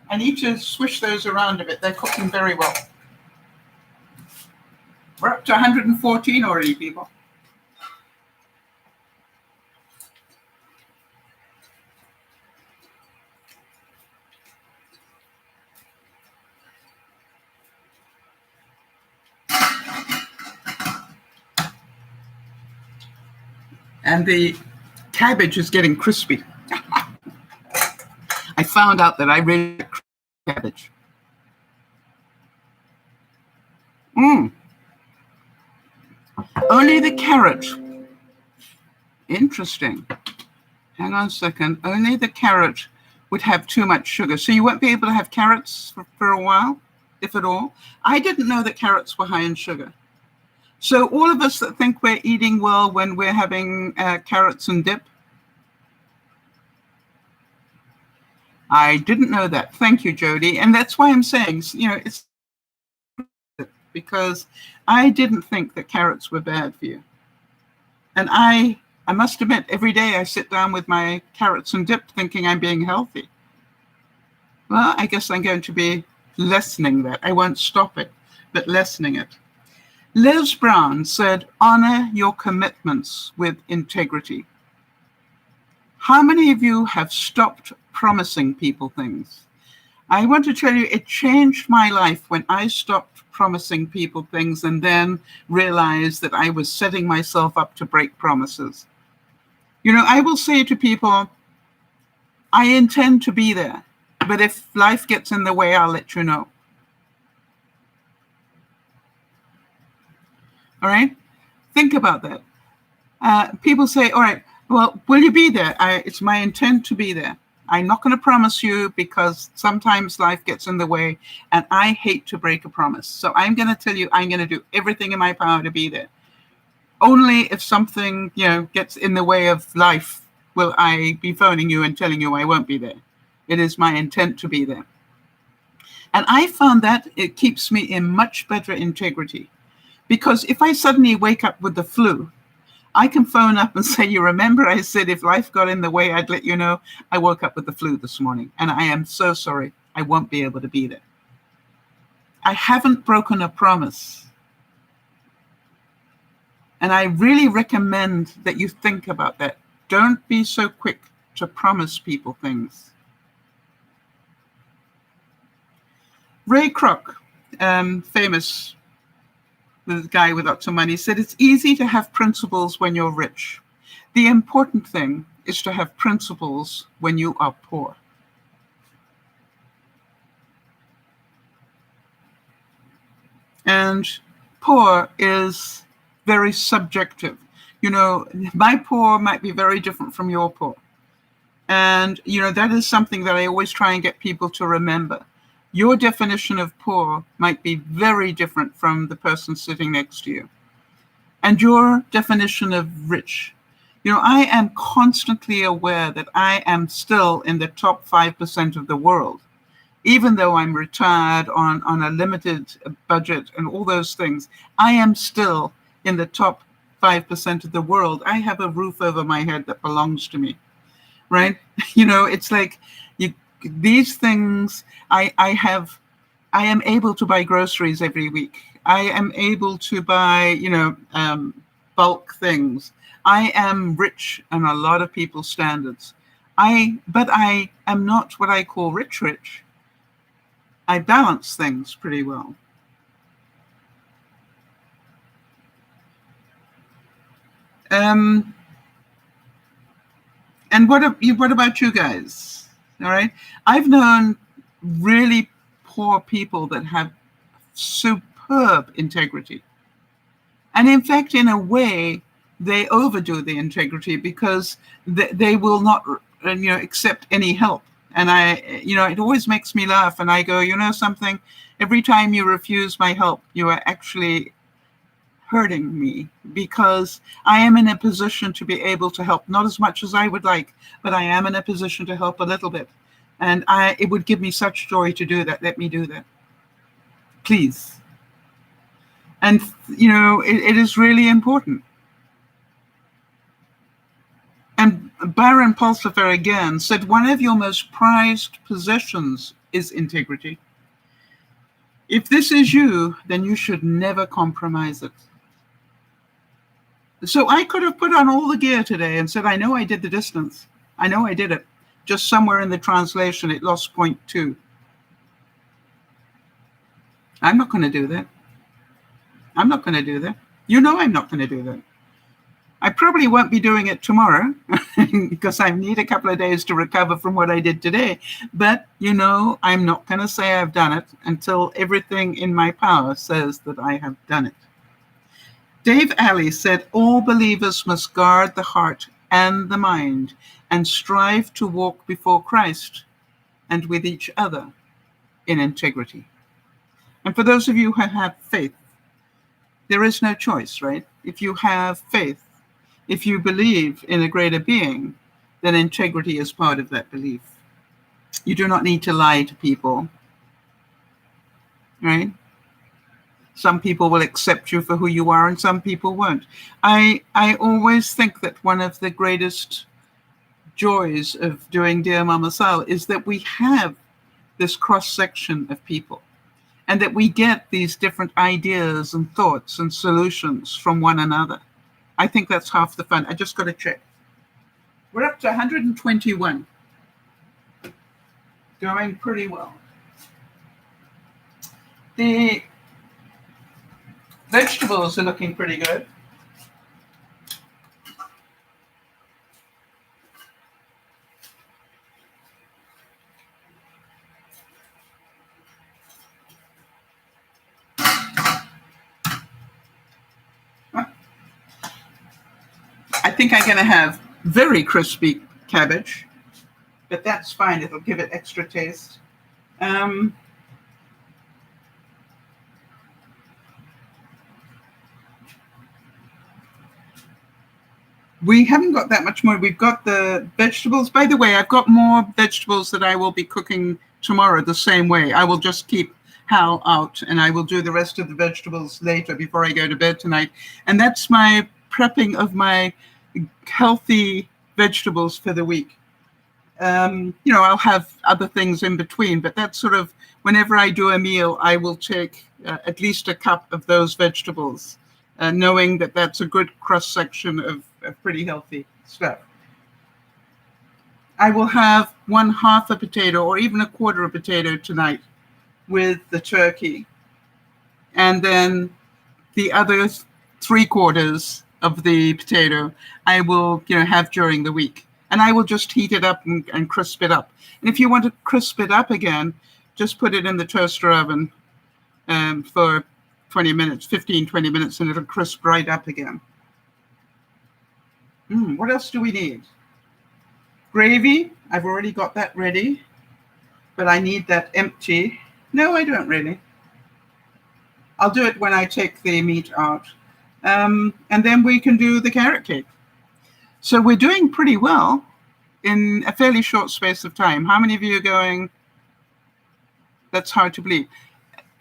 I need to swish those around a bit. They're cooking very well. We're up to 114 already, people. And the cabbage is getting crispy. I found out that I really like cabbage. Only the carrot. Interesting. Hang on a second. Only the carrot would have too much sugar. So you won't be able to have carrots for a while, if at all. I didn't know that carrots were high in sugar. So all of us that think we're eating well when we're having carrots and dip, I didn't know that. Thank you, Jody. And that's why I'm saying, it's because I didn't think that carrots were bad for you. And I I must admit, every day I sit down with my carrots and dip thinking I'm being healthy. Well, I guess I'm going to be lessening that. I won't stop it, but lessening it. Liz Brown said, honor your commitments with integrity. How many of you have stopped promising people things? I want to tell you, it changed my life when I stopped promising people things and then realized that I was setting myself up to break promises. You know, I will say to people, I intend to be there, but if life gets in the way, I'll let you know. All right? Think about that. People say, all right, well, will you be there? It's my intent to be there. I'm not going to promise you because sometimes life gets in the way and I hate to break a promise. So I'm going to tell you, I'm going to do everything in my power to be there. Only if something, gets in the way of life will I be phoning you and telling you I won't be there. It is my intent to be there. And I found that it keeps me in much better integrity. Because if I suddenly wake up with the flu, I can phone up and say, you remember I said if life got in the way, I'd let you know. I woke up with the flu this morning, and I am so sorry. I won't be able to be there. I haven't broken a promise. And I really recommend that you think about that. Don't be so quick to promise people things. Ray Kroc, famous the guy with lots of money, said it's easy to have principles when you're rich. The important thing is to have principles when you are poor. And poor is very subjective. My poor might be very different from your poor. And, that is something that I always try and get people to remember. Your definition of poor might be very different from the person sitting next to you. And your definition of rich. I am constantly aware that I am still in the top 5% of the world, even though I'm retired on a limited budget and all those things. I am still in the top 5% of the world. I have a roof over my head that belongs to me, right? It's like these things. I am able to buy groceries every week. I am able to buy, bulk things. I am rich in a lot of people's standards. But I am not what I call rich. I balance things pretty well. And what about you guys? All right. I've known really poor people that have superb integrity. And in fact, in a way, they overdo the integrity because they will not, accept any help. And it always makes me laugh. And I go, something, every time you refuse my help, you are actually hurting me because I am in a position to be able to help, not as much as I would like, but I am in a position to help a little bit. And it would give me such joy to do that. Let me do that. Please. And, it is really important. And Byron Pulsifer again said, one of your most prized possessions is integrity. If this is you, then you should never compromise it. So I could have put on all the gear today and said, I know I did the distance. I know I did it. Just somewhere in the translation, it lost 0.2. I'm not going to do that. I'm not going to do that. I'm not going to do that. I probably won't be doing it tomorrow because I need a couple of days to recover from what I did today. But, I'm not going to say I've done it until everything in my power says that I have done it. Dave Alley said, all believers must guard the heart and the mind and strive to walk before Christ and with each other in integrity. And for those of you who have faith, there is no choice, right? If you have faith, if you believe in a greater being, then integrity is part of that belief. You do not need to lie to people, right? Some people will accept you for who you are and some people won't. I always think that one of the greatest joys of doing Dear Mama Sal is that we have this cross-section of people and that we get these different ideas and thoughts and solutions from one another. I think that's half the fun. I just got to check. We're up to 121. Going pretty well. The vegetables are looking pretty good. I think I'm going to have very crispy cabbage, but that's fine. It'll give it extra taste. We haven't got that much more. We've got the vegetables. By the way, I've got more vegetables that I will be cooking tomorrow the same way. I will just keep Hal out and I will do the rest of the vegetables later before I go to bed tonight. And that's my prepping of my healthy vegetables for the week. I'll have other things in between, but that's sort of whenever I do a meal, I will take at least a cup of those vegetables, knowing that that's a good cross-section of pretty healthy stuff. I will have 1/2 a potato or even 1/4 a potato tonight with the turkey. And then the other 3/4 of the potato I will have during the week. And I will just heat it up and crisp it up. And if you want to crisp it up again, just put it in the toaster oven for 20 minutes, 15, 20 minutes, and it'll crisp right up again. What else do we need? Gravy. I've already got that ready, but I need that empty. No, I don't really. I'll do it when I take the meat out. And then we can do the carrot cake. So we're doing pretty well in a fairly short space of time. How many of you are going, that's hard to believe?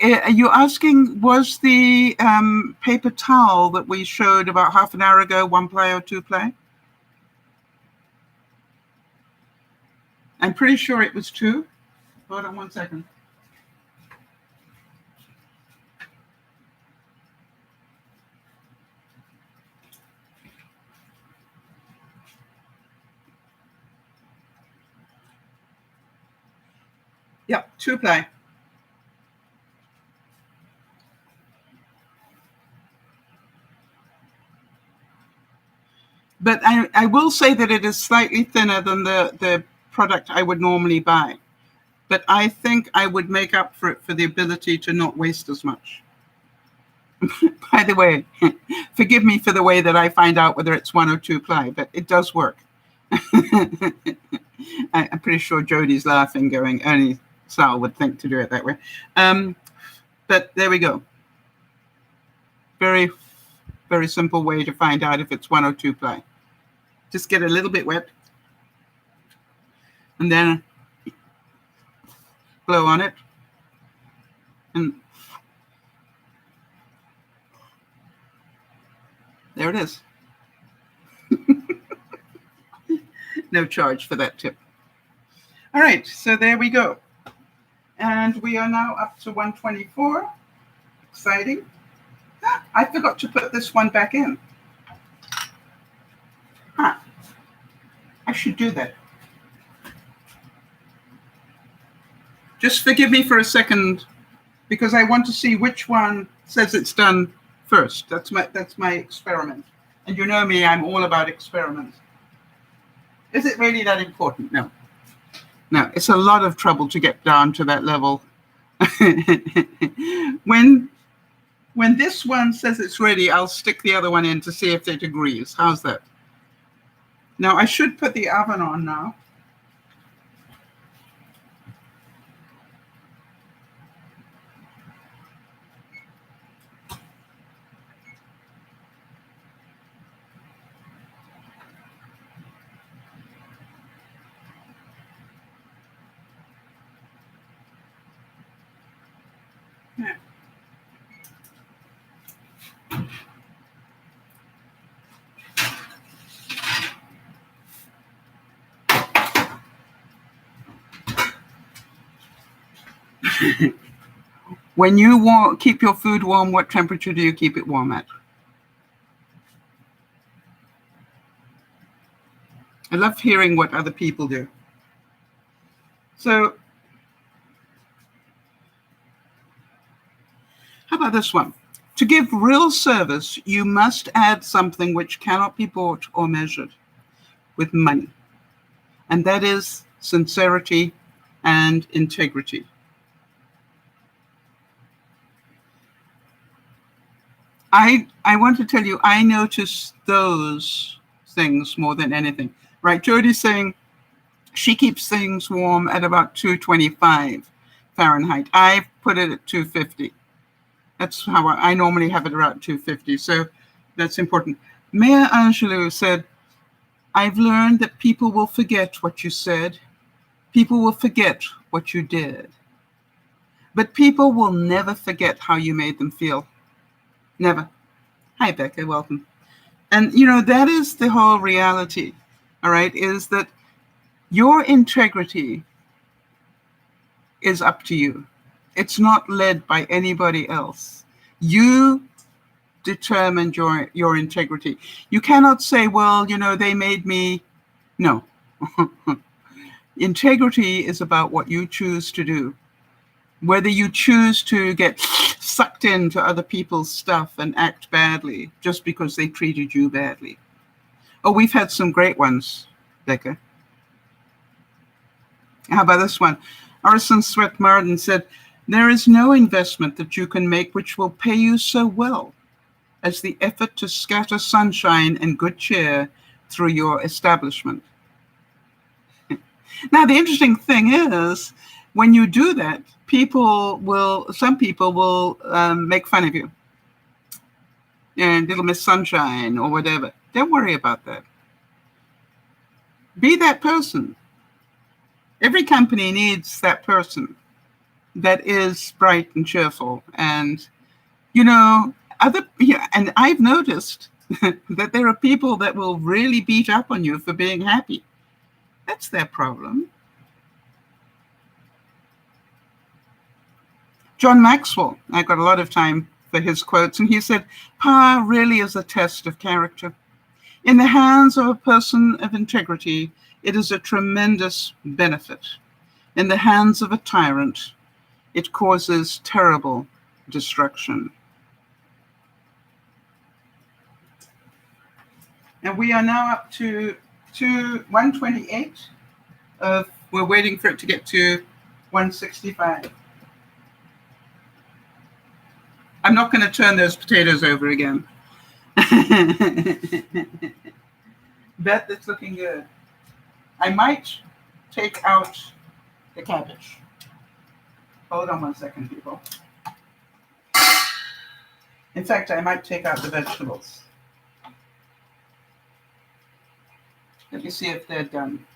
Are you asking, was the paper towel that we showed about half an hour ago 1-ply or 2-ply? I'm pretty sure it was 2. Hold on 1 second. Yep, 2-ply. But I will say that it is slightly thinner than the product I would normally buy. But I think I would make up for it for the ability to not waste as much. By the way, forgive me for the way that I find out whether it's 1 or 2-ply, but it does work. I'm pretty sure Jodie's laughing, going, only Sal would think to do it that way. But there we go. Very, very simple way to find out if it's 1 or 2-ply. Just get a little bit wet and then blow on it. And there it is. No charge for that tip. All right, so there we go. And we are now up to 124. Exciting. I forgot to put this one back in. I should do that. Just forgive me for a second, because I want to see which one says it's done first. That's my experiment. And you know me, I'm all about experiments. Is it really that important? No. No, it's a lot of trouble to get down to that level. When this one says it's ready, I'll stick the other one in to see if it agrees. How's that? Now, I should put the oven on now. Yeah. When you keep your food warm, what temperature do you keep it warm at? I love hearing what other people do. So, how about this one? To give real service, you must add something which cannot be bought or measured with money. And that is sincerity and integrity. I want to tell you, I notice those things more than anything. Right, Jody's saying she keeps things warm at about 225 Fahrenheit. I put it at 250. That's how I normally have it around 250. So that's important. Maya Angelou said, I've learned that people will forget what you said. People will forget what you did. But people will never forget how you made them feel. Never. Hi, Becca. Welcome. And, that is the whole reality, all right, is that your integrity is up to you. It's not led by anybody else. You determined your integrity. You cannot say, well, they made me. No. Integrity is about what you choose to do. Whether you choose to get sucked into other people's stuff and act badly just because they treated you badly. Oh, we've had some great ones, Becca. How about this one? Orson Swett Martin said, there is no investment that you can make which will pay you so well as the effort to scatter sunshine and good cheer through your establishment. Now, the interesting thing is, when you do that, some people will make fun of you. And Little Miss Sunshine or whatever. Don't worry about that. Be that person. Every company needs that person that is bright and cheerful. And, and I've noticed that there are people that will really beat up on you for being happy. That's their problem. John Maxwell, I got a lot of time for his quotes, and he said, power really is a test of character. In the hands of a person of integrity, it is a tremendous benefit. In the hands of a tyrant, it causes terrible destruction. And we are now up to 128. We're waiting for it to get to 165. I'm not going to turn those potatoes over again. Bet that's looking good. I might take out the cabbage. Hold on one second, people. In fact, I might take out the vegetables. Let me see if they're done.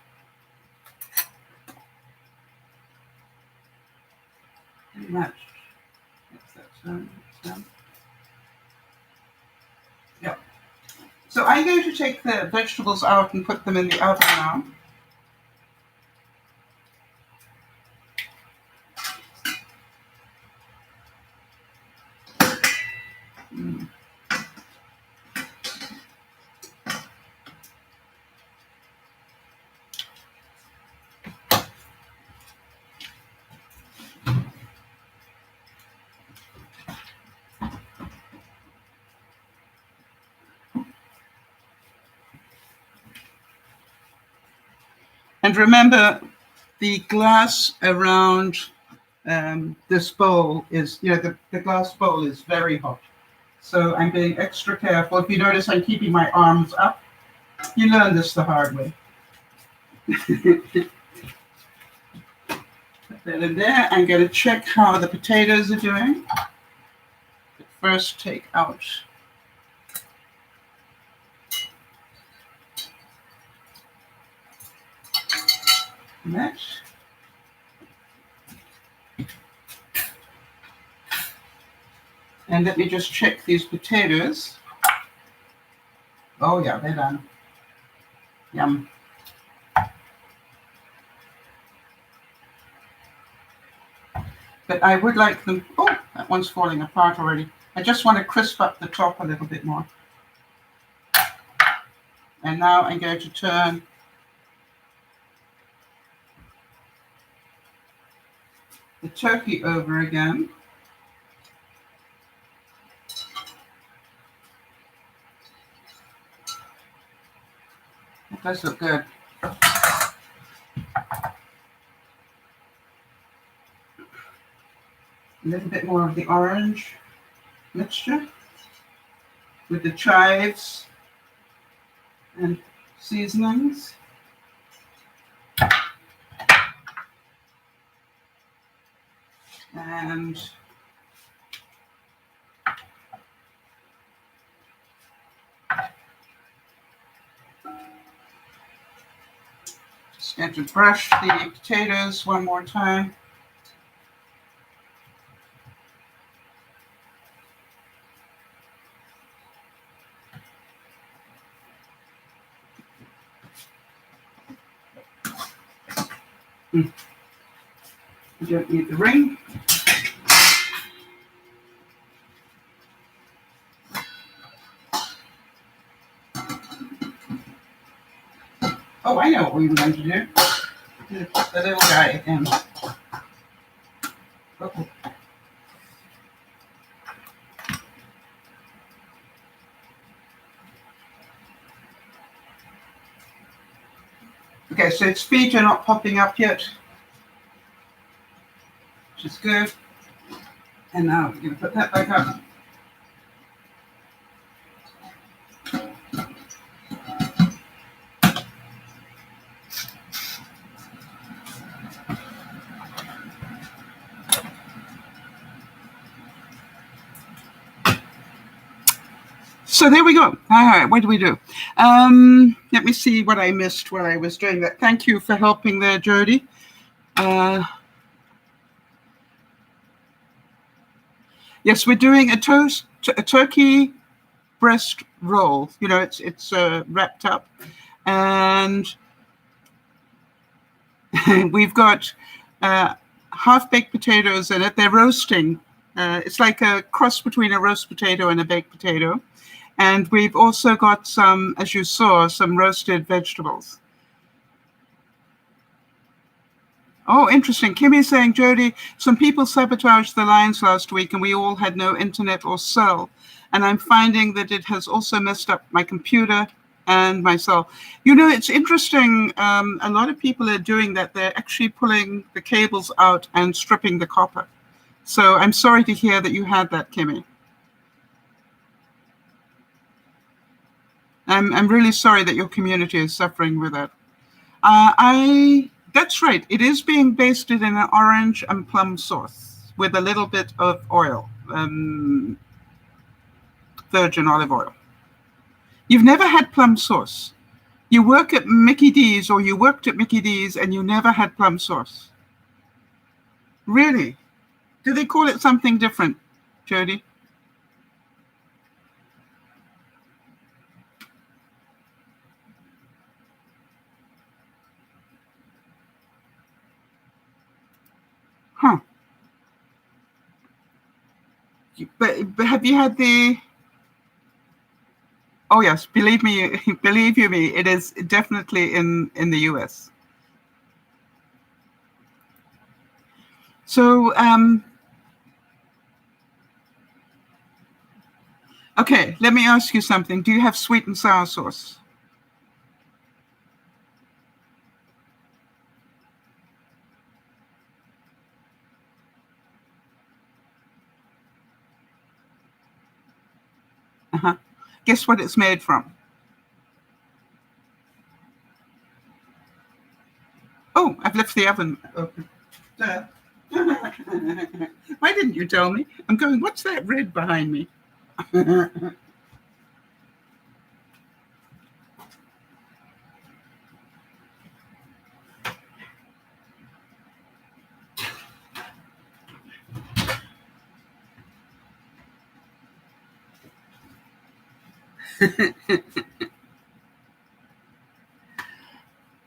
Pretty much. Yeah. So I'm going to take the vegetables out and put them in the oven now. And remember, the glass around this bowl is, the glass bowl is very hot. So I'm being extra careful. If you notice, I'm keeping my arms up. You learn this the hard way. Put that in there. I'm going to check how the potatoes are doing. But first, take out that. And let me just check these potatoes. Oh yeah, they're done. Yum. But I would like them. Oh, that one's falling apart already. I just want to crisp up the top a little bit more. And now I'm going to turn the turkey over again. That does look good. A little bit more of the orange mixture with the chives and seasonings. And just going to brush the potatoes one more time. You don't need the ring. Oh, I know what we were going to do. I'm going to put the little guy in. Uh-oh. Okay, so its feet are not popping up yet, which is good. And now we're going to put that back up. So there we go. All right, what do we do? Let me see what I missed while I was doing that. Thank you for helping there, Jody. Yes, we're doing a turkey breast roll. You know, it's wrapped up, and we've got half-baked potatoes in it. They're roasting. It's like a cross between a roast potato and a baked potato. And we've also got some, as you saw, some roasted vegetables. Oh, interesting. Kimmy's saying, Jody, some people sabotaged the lines last week and we all had no internet or cell. And I'm finding that it has also messed up my computer and my cell. You know, it's interesting. A lot of people are doing that. They're actually pulling the cables out and stripping the copper. So I'm sorry to hear that you had that, Kimmy. I'm really sorry that your community is suffering with that. That's right. It is being basted in an orange and plum sauce with a little bit of oil, virgin olive oil. You've never had plum sauce. You work at Mickey D's, or you worked at Mickey D's, and you never had plum sauce. Really? Do they call it something different, Jody? Huh. But have you had the... Oh, yes. Believe me, it is definitely in the US. So, okay, let me ask you something. Do you have sweet and sour sauce? Uh-huh. Guess what it's made from? Oh, I've left the oven open. Why didn't you tell me? I'm going, what's that red behind me?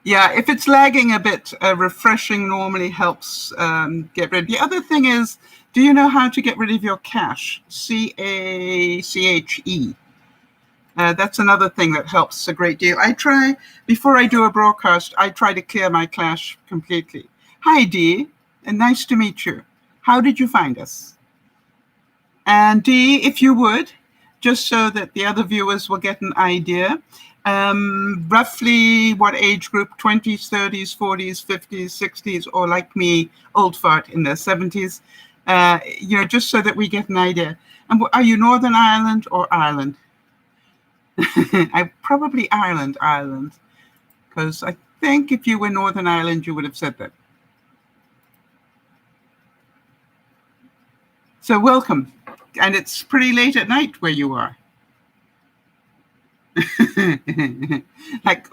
Yeah, if it's lagging a bit, refreshing normally helps get rid. The other thing is, do you know how to get rid of your cache? CACHE. That's another thing that helps a great deal. I try, before I do a broadcast, I try to clear my cache completely. Hi, Dee, and nice to meet you. How did you find us? And Dee, if you would, just so that the other viewers will get an idea, roughly what age group? 20s, 30s, 40s, 50s, 60s, or like me, old fart in their 70s, just so that we get an idea. And are you Northern Ireland or Ireland? I probably Ireland, because I think if you were Northern Ireland, you would have said that. So welcome. And it's pretty late at night where you are.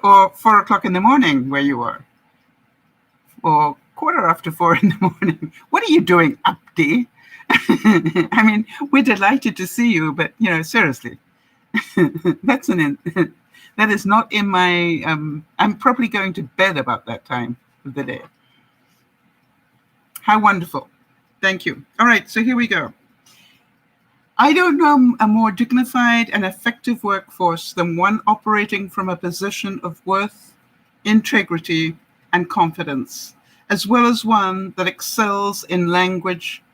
Or 4 o'clock in the morning where you are. Or 4:15 in the morning. What are you doing up, Dee? I mean, we're delighted to see you, but, seriously. That is not in my, I'm probably going to bed about that time of the day. How wonderful. Thank you. All right, so here we go. I don't know a more dignified and effective workforce than one operating from a position of worth, integrity, and confidence, as well as one that excels in language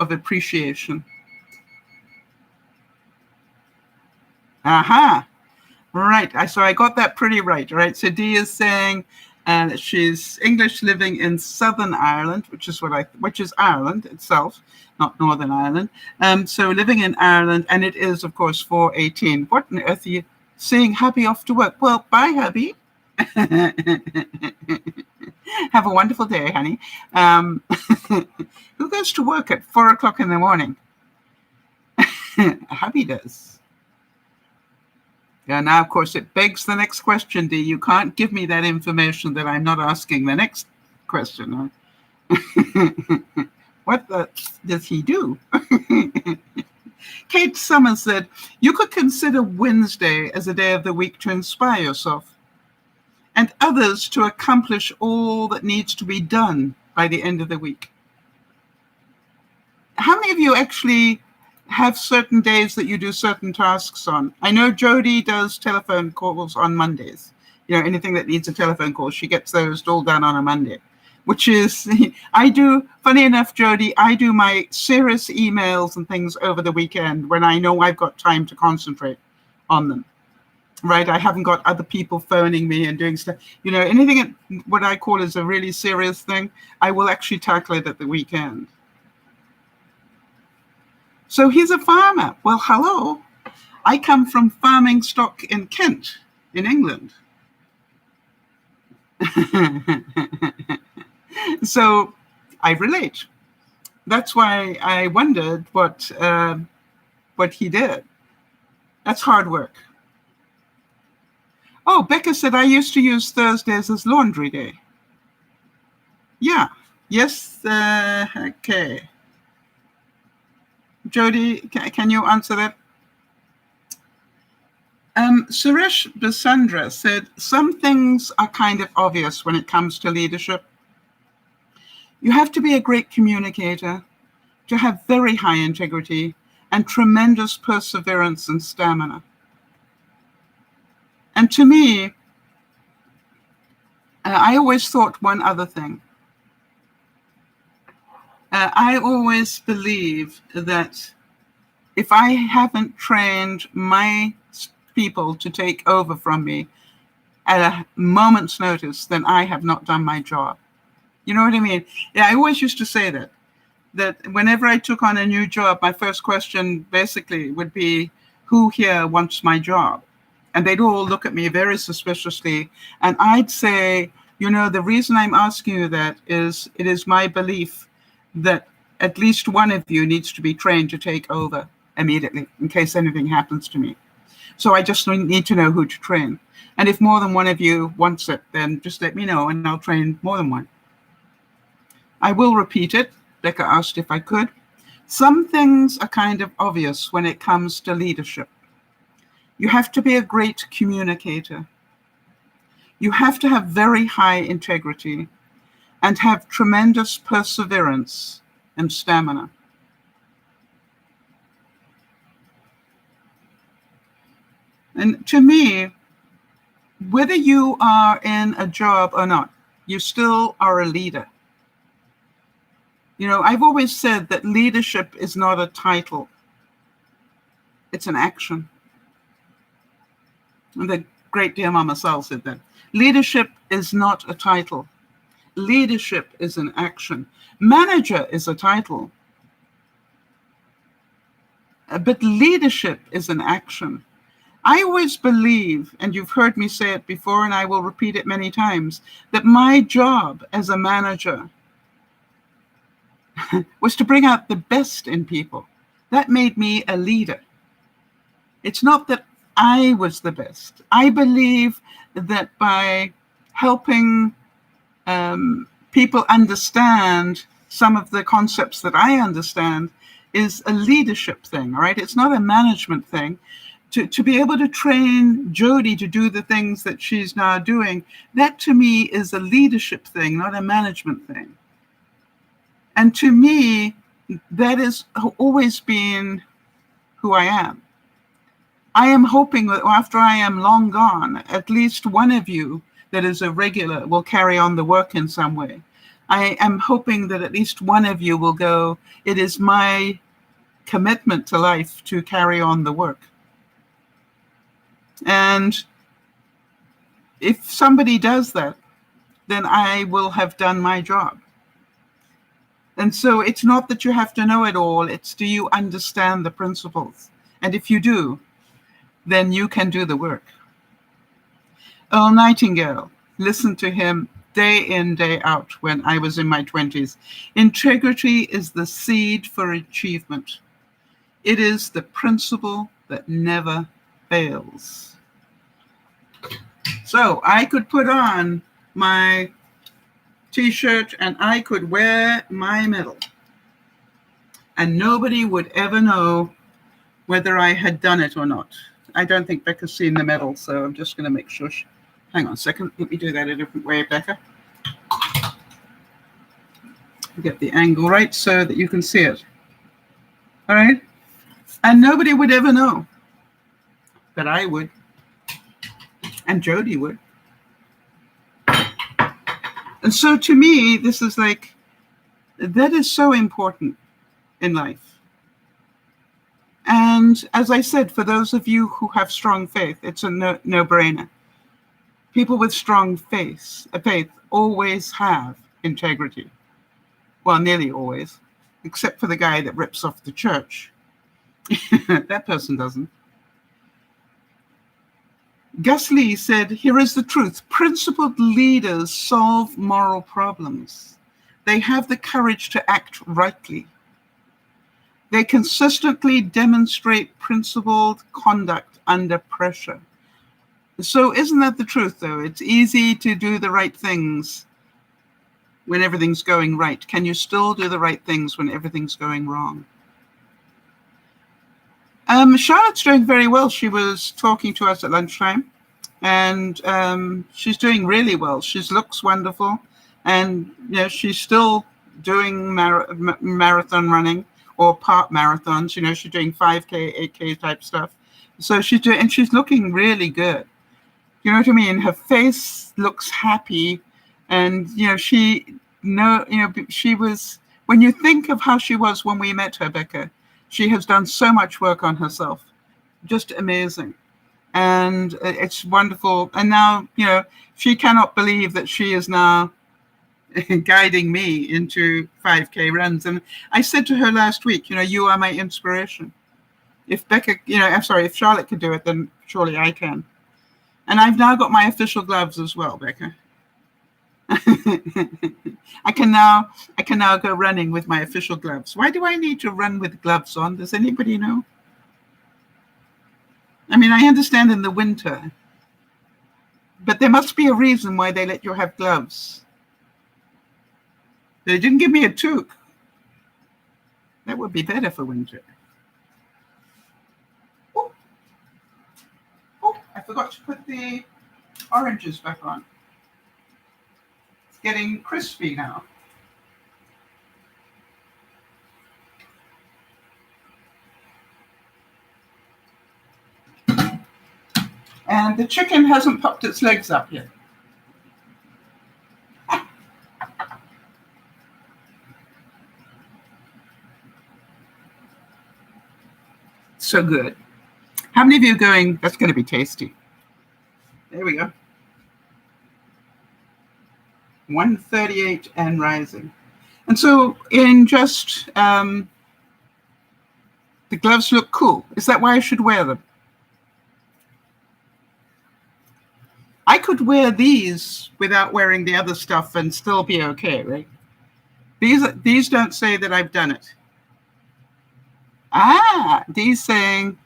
of appreciation. Aha. Right. So I got that pretty right. Right. So Dee is saying that she's English living in Southern Ireland, which is Ireland itself, not Northern Ireland. So living in Ireland, and it is, of course, 4:18. What on earth are you saying? Hubby off to work. Well, bye, hubby. Have a wonderful day, honey. Who goes to work at 4 o'clock in the morning? Hubby does. Yeah, now, of course, it begs the next question, Dee. You can't give me that information that I'm not asking the next question. What does he do? Kate Summers said, you could consider Wednesday as a day of the week to inspire yourself and others to accomplish all that needs to be done by the end of the week. How many of you actually have certain days that you do certain tasks on? I know Jody does telephone calls on Mondays. Anything that needs a telephone call, she gets those all done on a Monday, which is, I do, funny enough, Jody, I do my serious emails and things over the weekend when I know I've got time to concentrate on them, right? I haven't got other people phoning me and doing stuff. Anything what I call is a really serious thing, I will actually tackle it at the weekend. So he's a farmer. Well, hello. I come from farming stock in Kent, in England. So I relate. That's why I wondered what he did. That's hard work. Oh, Becca said, I used to use Thursdays as laundry day. Yeah. Yes. Okay. Jody, can you answer that? Suresh Basandra said, some things are kind of obvious when it comes to leadership. You have to be a great communicator, to have very high integrity and tremendous perseverance and stamina. And to me, I always thought one other thing. I always believe that if I haven't trained my people to take over from me at a moment's notice, then I have not done my job. You know what I mean? Yeah, I always used to say that whenever I took on a new job, my first question basically would be, who here wants my job? And they'd all look at me very suspiciously. And I'd say, the reason I'm asking you that is it is my belief that at least one of you needs to be trained to take over immediately in case anything happens to me. So I just need to know who to train. And if more than one of you wants it, then just let me know and I'll train more than one. I will repeat it. Becca asked if I could. Some things are kind of obvious when it comes to leadership. You have to be a great communicator. You have to have very high integrity and have tremendous perseverance and stamina. And to me, whether you are in a job or not, you still are a leader. You know, I've always said that leadership is not a title. It's an action. And the great DearMamaSal said that. Leadership is not a title. Leadership is an action. Manager is a title. But leadership is an action. I always believe, and you've heard me say it before, and I will repeat it many times, that my job as a manager was to bring out the best in people. That made me a leader. It's not that I was the best. I believe that by helping people understand some of the concepts that I understand is a leadership thing, right? It's not a management thing. To be able to train Jody to do the things that she's now doing, that to me is a leadership thing, not a management thing. And to me, that has always been who I am. I am hoping that after I am long gone, at least one of you that is a regular will carry on the work in some way. I am hoping that at least one of you will go, it is my commitment to life to carry on the work. And if somebody does that, then I will have done my job. And so it's not that you have to know it all, it's do you understand the principles? And if you do, then you can do the work. Earl Nightingale, listen to him day in, day out when I was in my 20s. Integrity is the seed for achievement. It is the principle that never fails. So I could put on my t-shirt and I could wear my medal. And nobody would ever know whether I had done it or not. I don't think Becca's seen the medal, so I'm just going to make sure hang on a second. Let me do that a different way, Becca. Get the angle right so that you can see it. All right? And nobody would ever know. But I would. And Jody would. And so to me, this is like, that is so important in life. And as I said, for those of you who have strong faith, it's a no-brainer. People with strong faith always have integrity. Well, nearly always, except for the guy that rips off the church. That person doesn't. Gus Lee said, here is the truth. Principled leaders solve moral problems. They have the courage to act rightly. They consistently demonstrate principled conduct under pressure. So isn't that the truth, though? It's easy to do the right things when everything's going right. Can you still do the right things when everything's going wrong? Charlotte's doing very well. She was talking to us at lunchtime, and she's doing really well. She looks wonderful, and you know, she's still doing marathon running or part marathons. You know, she's doing 5K, 8K type stuff. So she's looking really good. You know what I mean? Her face looks happy, and you know, she was. When you think of how she was when we met her, Becca, she has done so much work on herself, just amazing, and it's wonderful. And now, you know, she cannot believe that she is now guiding me into 5K runs. And I said to her last week, you know, you are my inspiration. If Becca, if Charlotte could do it, then surely I can. And I've now got my official gloves as well, Becca. I can now go running with my official gloves. Why do I need to run with gloves on? Does anybody know? I mean, I understand in the winter, but there must be a reason why they let you have gloves. They didn't give me a toque. That would be better for winter. Oh, I forgot to put the oranges back on. getting crispy now. And the chicken hasn't popped its legs up yet. So good. How many of you are going, that's going to be tasty? There we go. 138 and rising. And so in just, the gloves look cool. Is that why I should wear them? I could wear these without wearing the other stuff and still be okay, right? These don't say that I've done it. These saying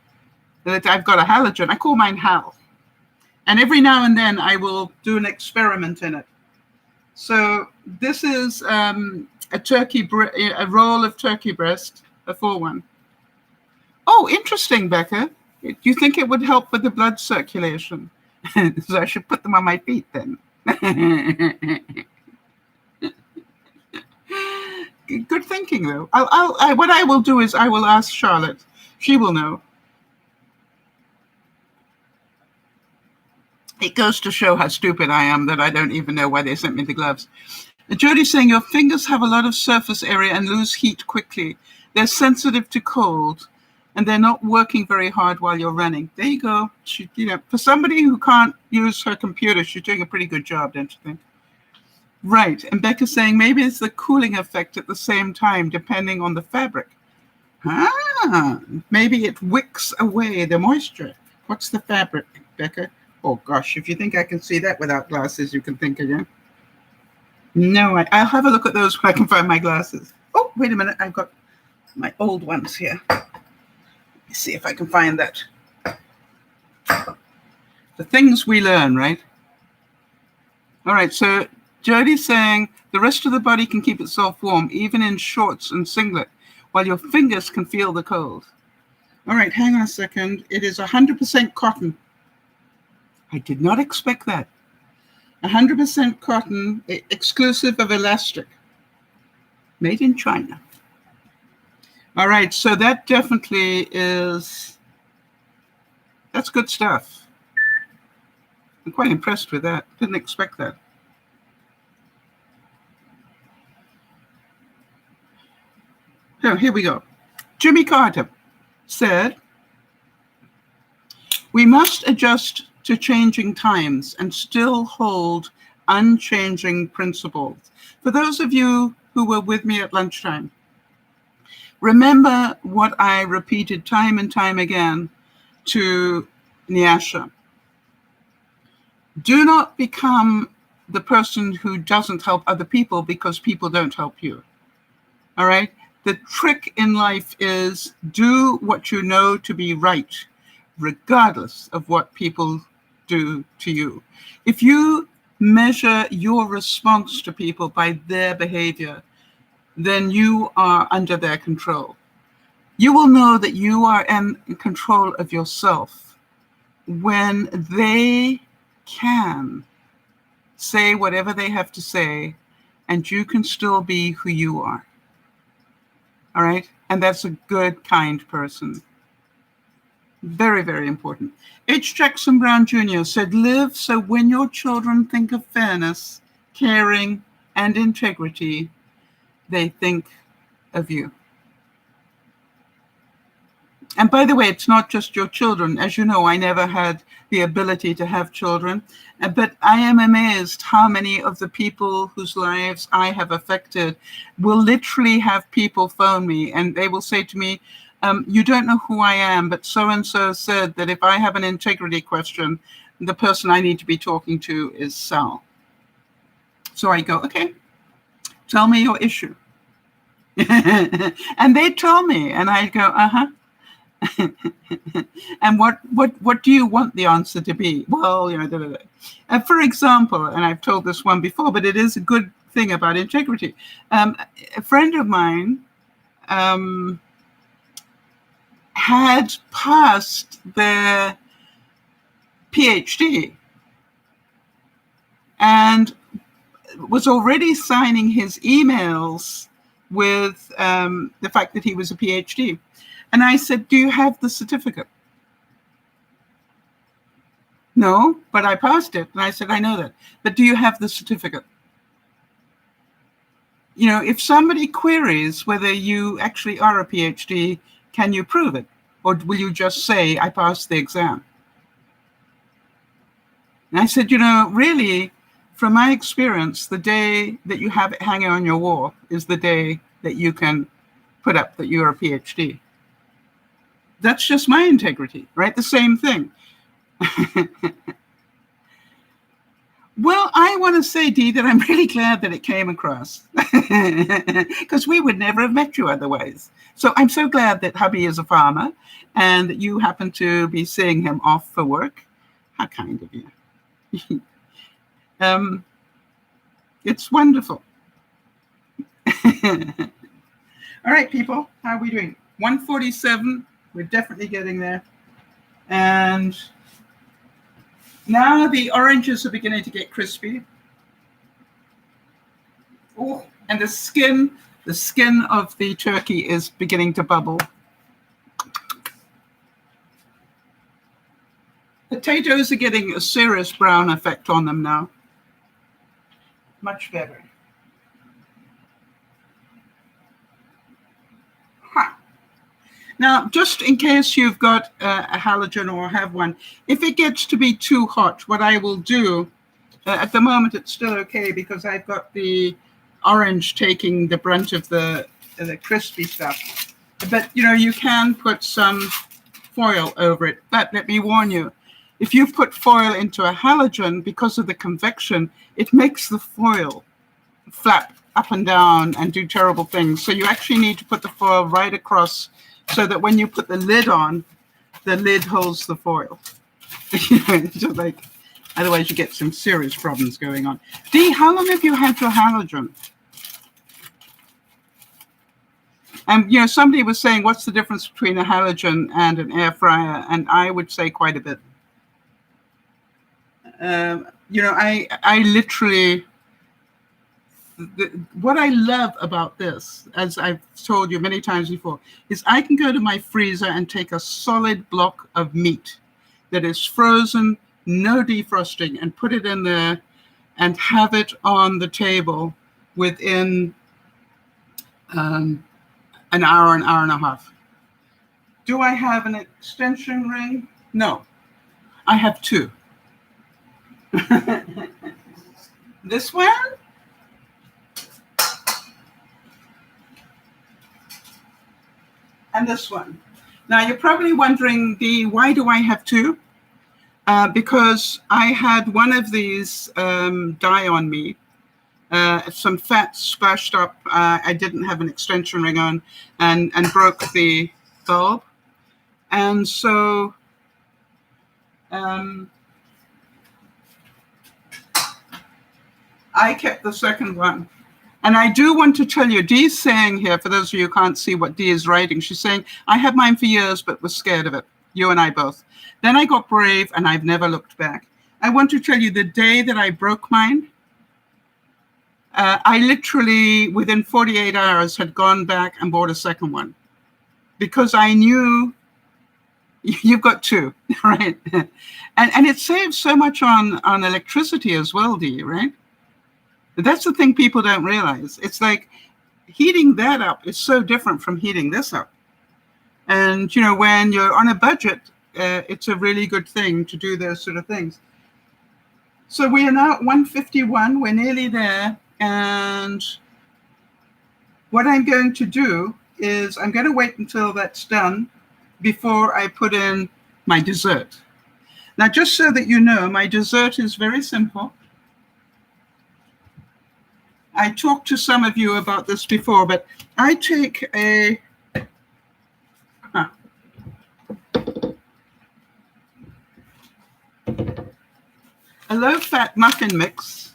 that I've got a halogen. I call mine Hal. And every now and then I will do an experiment in it. So this is a roll of turkey breast, a full one. Oh, interesting, Becca. Do you think it would help with the blood circulation? So I should put them on my feet then. Good thinking, though. What I will do is I will ask Charlotte. She will know. It goes to show how stupid I am that I don't even know why they sent me the gloves. Jody's saying your fingers have a lot of surface area and lose heat quickly. They're sensitive to cold, and they're not working very hard while you're running. There you go. For somebody who can't use her computer, she's doing a pretty good job, don't you think? Right. And Becca's saying maybe it's the cooling effect at the same time, depending on the fabric. Maybe it wicks away the moisture. What's the fabric, Becca? Oh, gosh, if you think I can see that without glasses, you can think again. No, I'll have a look at those when I can find my glasses. Oh, wait a minute. I've got my old ones here. Let me see if I can find that. The things we learn, right? All right, so Jody's saying the rest of the body can keep itself warm, even in shorts and singlet, while your fingers can feel the cold. All right, hang on a second. It is 100% cotton. I did not expect that. 100% cotton, exclusive of elastic. Made in China. All right, so that definitely that's good stuff. I'm quite impressed with that. Didn't expect that. So here we go. Jimmy Carter said, we must adjust to changing times and still hold unchanging principles. For those of you who were with me at lunchtime, remember what I repeated time and time again to Nyasha. Do not become the person who doesn't help other people because people don't help you. All right? The trick in life is do what you know to be right, regardless of what people do to you. If you measure your response to people by their behavior, then you are under their control. You will know that you are in control of yourself when they can say whatever they have to say, and you can still be who you are. All right? And that's a good, kind person. Very, very important. H. Jackson Brown Jr. said, live so when your children think of fairness, caring, and integrity, they think of you. And by the way, it's not just your children. As you know, I never had the ability to have children, but I am amazed how many of the people whose lives I have affected will literally have people phone me and they will say to me, you don't know who I am, but so-and-so said that if I have an integrity question, the person I need to be talking to is Sal. So I go, okay, tell me your issue. And they tell me, and I go, uh-huh. And what do you want the answer to be? Well, for example, and I've told this one before, but it is a good thing about integrity. A friend of mine had passed their PhD, and was already signing his emails with the fact that he was a PhD. And I said, do you have the certificate? No, but I passed it. And I said, I know that. But do you have the certificate? You know, if somebody queries whether you actually are a PhD, can you prove it? Or will you just say, I passed the exam? And I said, you know, really, from my experience, the day that you have it hanging on your wall is the day that you can put up that you're a PhD. That's just my integrity, right? The same thing. Well, I want to say, Dee, that I'm really glad that it came across because we would never have met you otherwise. So I'm so glad that hubby is a farmer and that you happen to be seeing him off for work. How kind of you. It's wonderful. All right, people, how are we doing? 147. We're definitely getting there. And now the oranges are beginning to get crispy. Oh, and the skin of the turkey is beginning to bubble. Potatoes are getting a serious brown effect on them now. Much better. Now, just in case you've got a halogen or have one, if it gets to be too hot, what I will do, at the moment it's still okay because I've got the orange taking the brunt of the crispy stuff. But, you know, you can put some foil over it. But let me warn you, if you put foil into a halogen, because of the convection, it makes the foil flap up and down and do terrible things. So you actually need to put the foil right across so that when you put the lid on, the lid holds the foil. So like, otherwise you get some serious problems going on. Dee, how long have you had your halogen? And, you know, somebody was saying, what's the difference between a halogen and an air fryer? And I would say quite a bit. You know, I literally, what I love about this, as I've told you many times before, is I can go to my freezer and take a solid block of meat that is frozen, no defrosting, and put it in there and have it on the table within an hour and a half. Do I have an extension ring? No, I have two. This one? And this one. Now you're probably wondering, Dee, why do I have two? Because I had one of these die on me. Some fat splashed up. I didn't have an extension ring on and broke the bulb. And so I kept the second one. And I do want to tell you, Dee's saying here, for those of you who can't see what Dee is writing, she's saying, I had mine for years, but was scared of it. You and I both. Then I got brave, and I've never looked back. I want to tell you, the day that I broke mine, I literally, within 48 hours, had gone back and bought a second one. Because I knew you've got two, right? And it saves so much on electricity as well, Dee, right? That's the thing people don't realize. It's like heating that up is so different from heating this up. And, you know, when you're on a budget, it's a really good thing to do those sort of things. So we are now at 151. We're nearly there. And what I'm going to do is I'm going to wait until that's done before I put in my dessert. Now, just so that you know, my dessert is very simple. I talked to some of you about this before, but I take a low-fat muffin mix,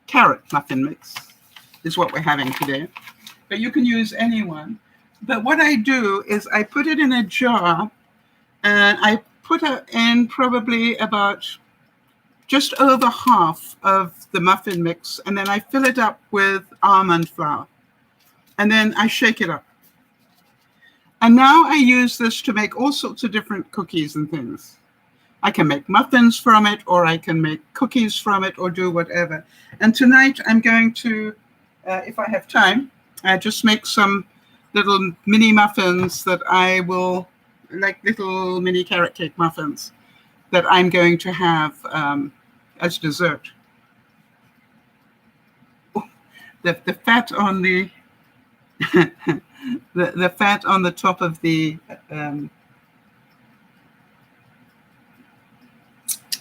carrot muffin mix is what we're having today, but you can use any one. But what I do is I put it in a jar, and I put in probably about just over half of the muffin mix, and then I fill it up with almond flour. And then I shake it up. And now I use this to make all sorts of different cookies and things. I can make muffins from it, or I can make cookies from it, or do whatever. And tonight I'm going to, if I have time, just make some little mini muffins that I will, like little mini carrot cake muffins that I'm going to have as dessert. The fat on the the fat on the top of the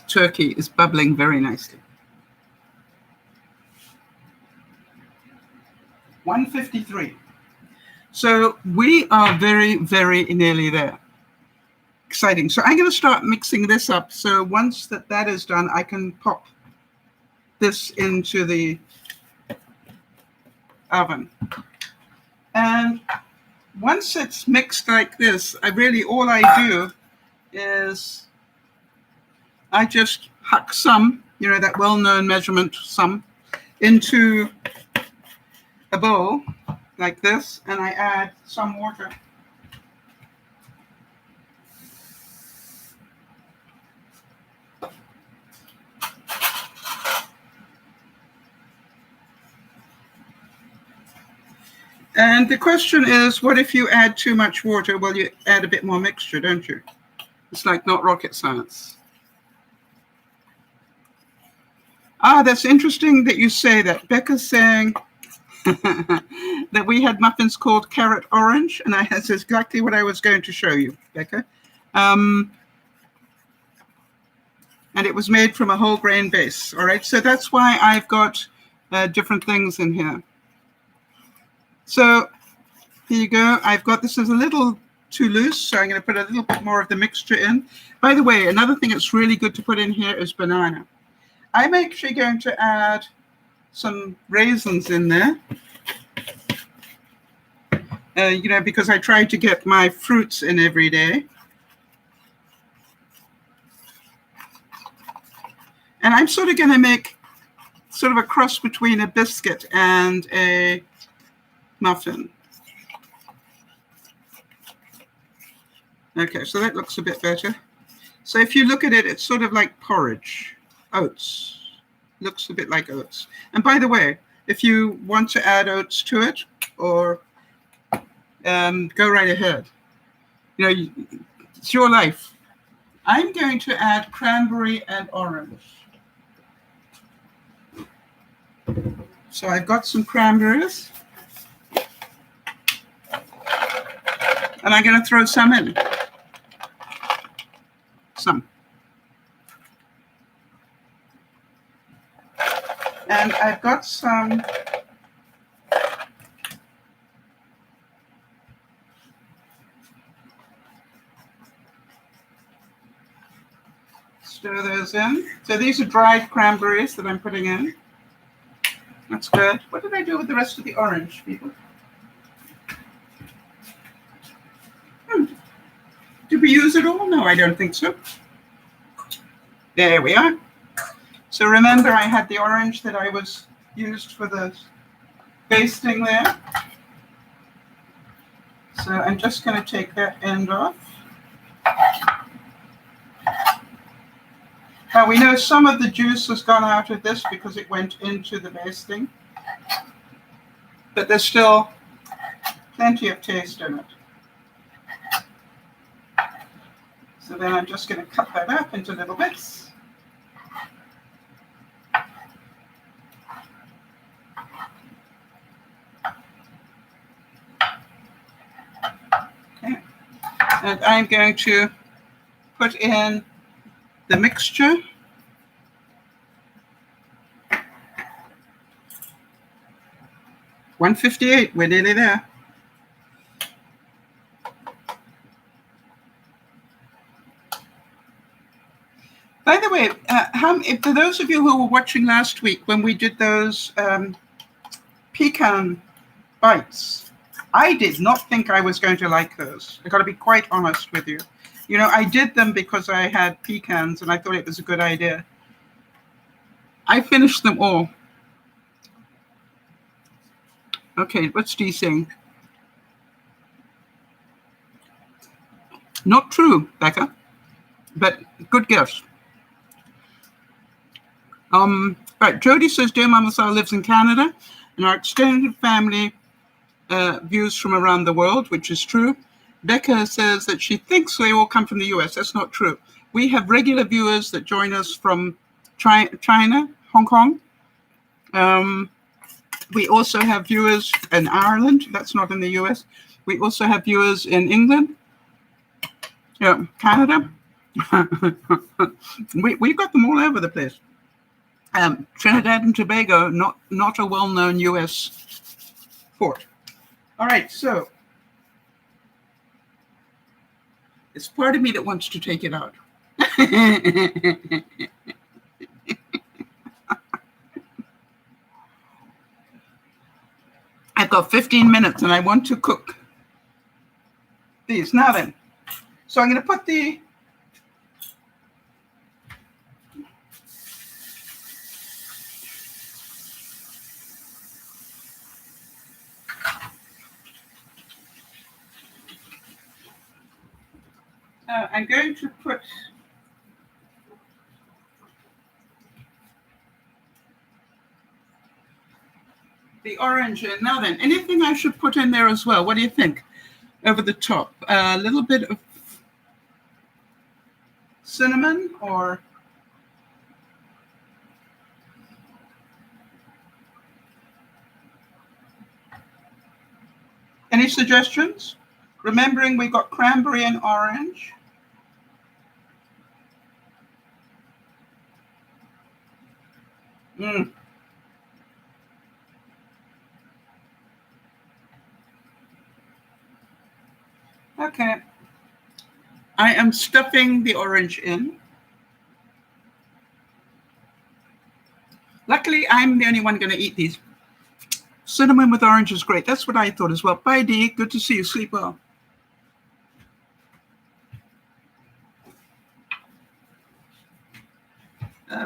turkey is bubbling very nicely. 153. So we are very, very nearly there. Exciting. So I'm going to start mixing this up. So once that is done, I can pop this into the oven. And once it's mixed like this, all I do is I just huck some, that well-known measurement, some, into a bowl like this, and I add some water. And the question is, what if you add too much water? Well, you add a bit more mixture, don't you? It's like not rocket science. That's interesting that you say that. Becca's saying that we had muffins called carrot orange, and that's exactly what I was going to show you, Becca. And it was made from a whole grain base, all right? So that's why I've got different things in here. So here you go. I've got this is a little too loose, so I'm going to put a little bit more of the mixture in. By the way, another thing that's really good to put in here is banana. I'm actually going to add some raisins in there, because I try to get my fruits in every day. And I'm sort of going to make sort of a cross between a biscuit and a muffin. Okay, so that looks a bit better. So if you look at it, it's sort of like porridge, oats. Looks a bit like oats. And by the way, if you want to add oats to it, or go right ahead. It's your life. I'm going to add cranberry and orange. So I've got some cranberries. And I'm going to throw some in. Some. And I've got some stir those in. So these are dried cranberries that I'm putting in. That's good. What did I do with the rest of the orange, people? Did we use it all? No, I don't think so. There we are. So remember, I had the orange that I was used for the basting there. So I'm just going to take that end off. Now we know some of the juice has gone out of this because it went into the basting, but there's still plenty of taste in it. So then I'm just going to cut that up into little bits. Okay. And I'm going to put in the mixture. $1.58, we're nearly there. By the way, for those of you who were watching last week when we did those pecan bites, I did not think I was going to like those. I've got to be quite honest with you. I did them because I had pecans and I thought it was a good idea. I finished them all. Okay, what's Dee saying? Not true, Becca, but good guess. Right, Jody says, Dear Mama Sal lives in Canada, and our extended family views from around the world, which is true. Becca says that she thinks they all come from the US. That's not true. We have regular viewers that join us from China, Hong Kong. We also have viewers in Ireland. That's not in the US. We also have viewers in England, Canada. We've got them all over the place. Trinidad and Tobago, not a well-known US port. All right, so it's part of me that wants to take it out. I've got 15 minutes and I want to cook these. Now then, so I'm going to put the I'm going to put the orange in. Now then, anything I should put in there as well? What do you think? Over the top, a little bit of cinnamon or any suggestions? Remembering we got cranberry and orange. Okay. I am stuffing the orange in. Luckily, I'm the only one going to eat these. Cinnamon with orange is great. That's what I thought as well. Bye, Dee. Good to see you. Sleep well.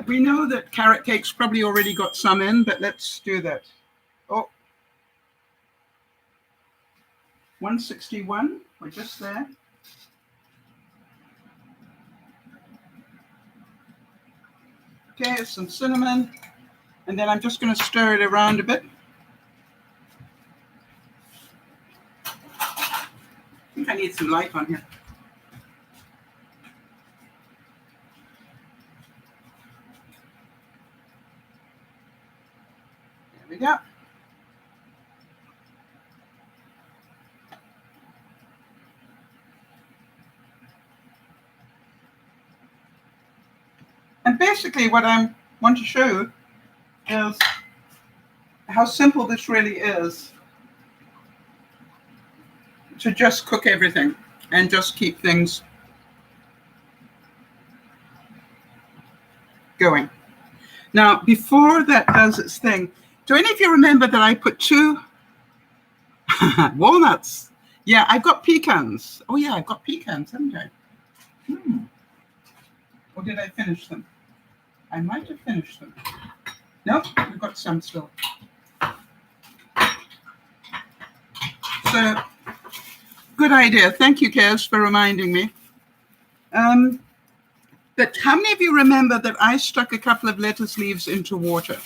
We know that carrot cake's probably already got some in, but let's do that. Oh, 161. We're just there. Okay, some cinnamon. And then I'm just going to stir it around a bit. I think I need some light on here. There we go. And basically what I want to show is how simple this really is to just cook everything and just keep things going. Now, before that does its thing, do any of you remember that I put 2 walnuts? Yeah, I've got pecans. Oh yeah, I've got pecans, haven't I? Or did I finish them? I might have finished them. No, we've got some still. So, good idea. Thank you, Kez, for reminding me. But how many of you remember that I stuck a couple of lettuce leaves into water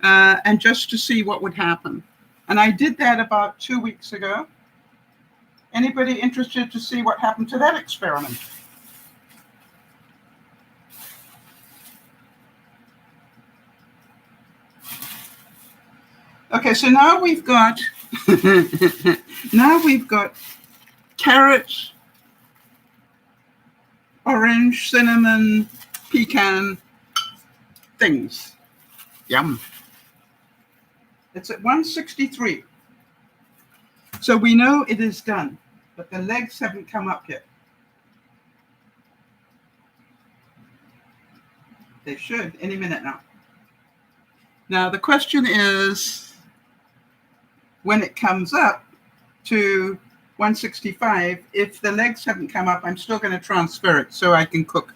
and just to see what would happen? And I did that about 2 weeks ago. Anybody interested to see what happened to that experiment? Okay, so now we've got carrot, orange, cinnamon, pecan things. Yum. It's at 163. So we know it is done, but the legs haven't come up yet. They should any minute now. Now the question is, when it comes up to 165, if the legs haven't come up, I'm still going to transfer it so I can cook.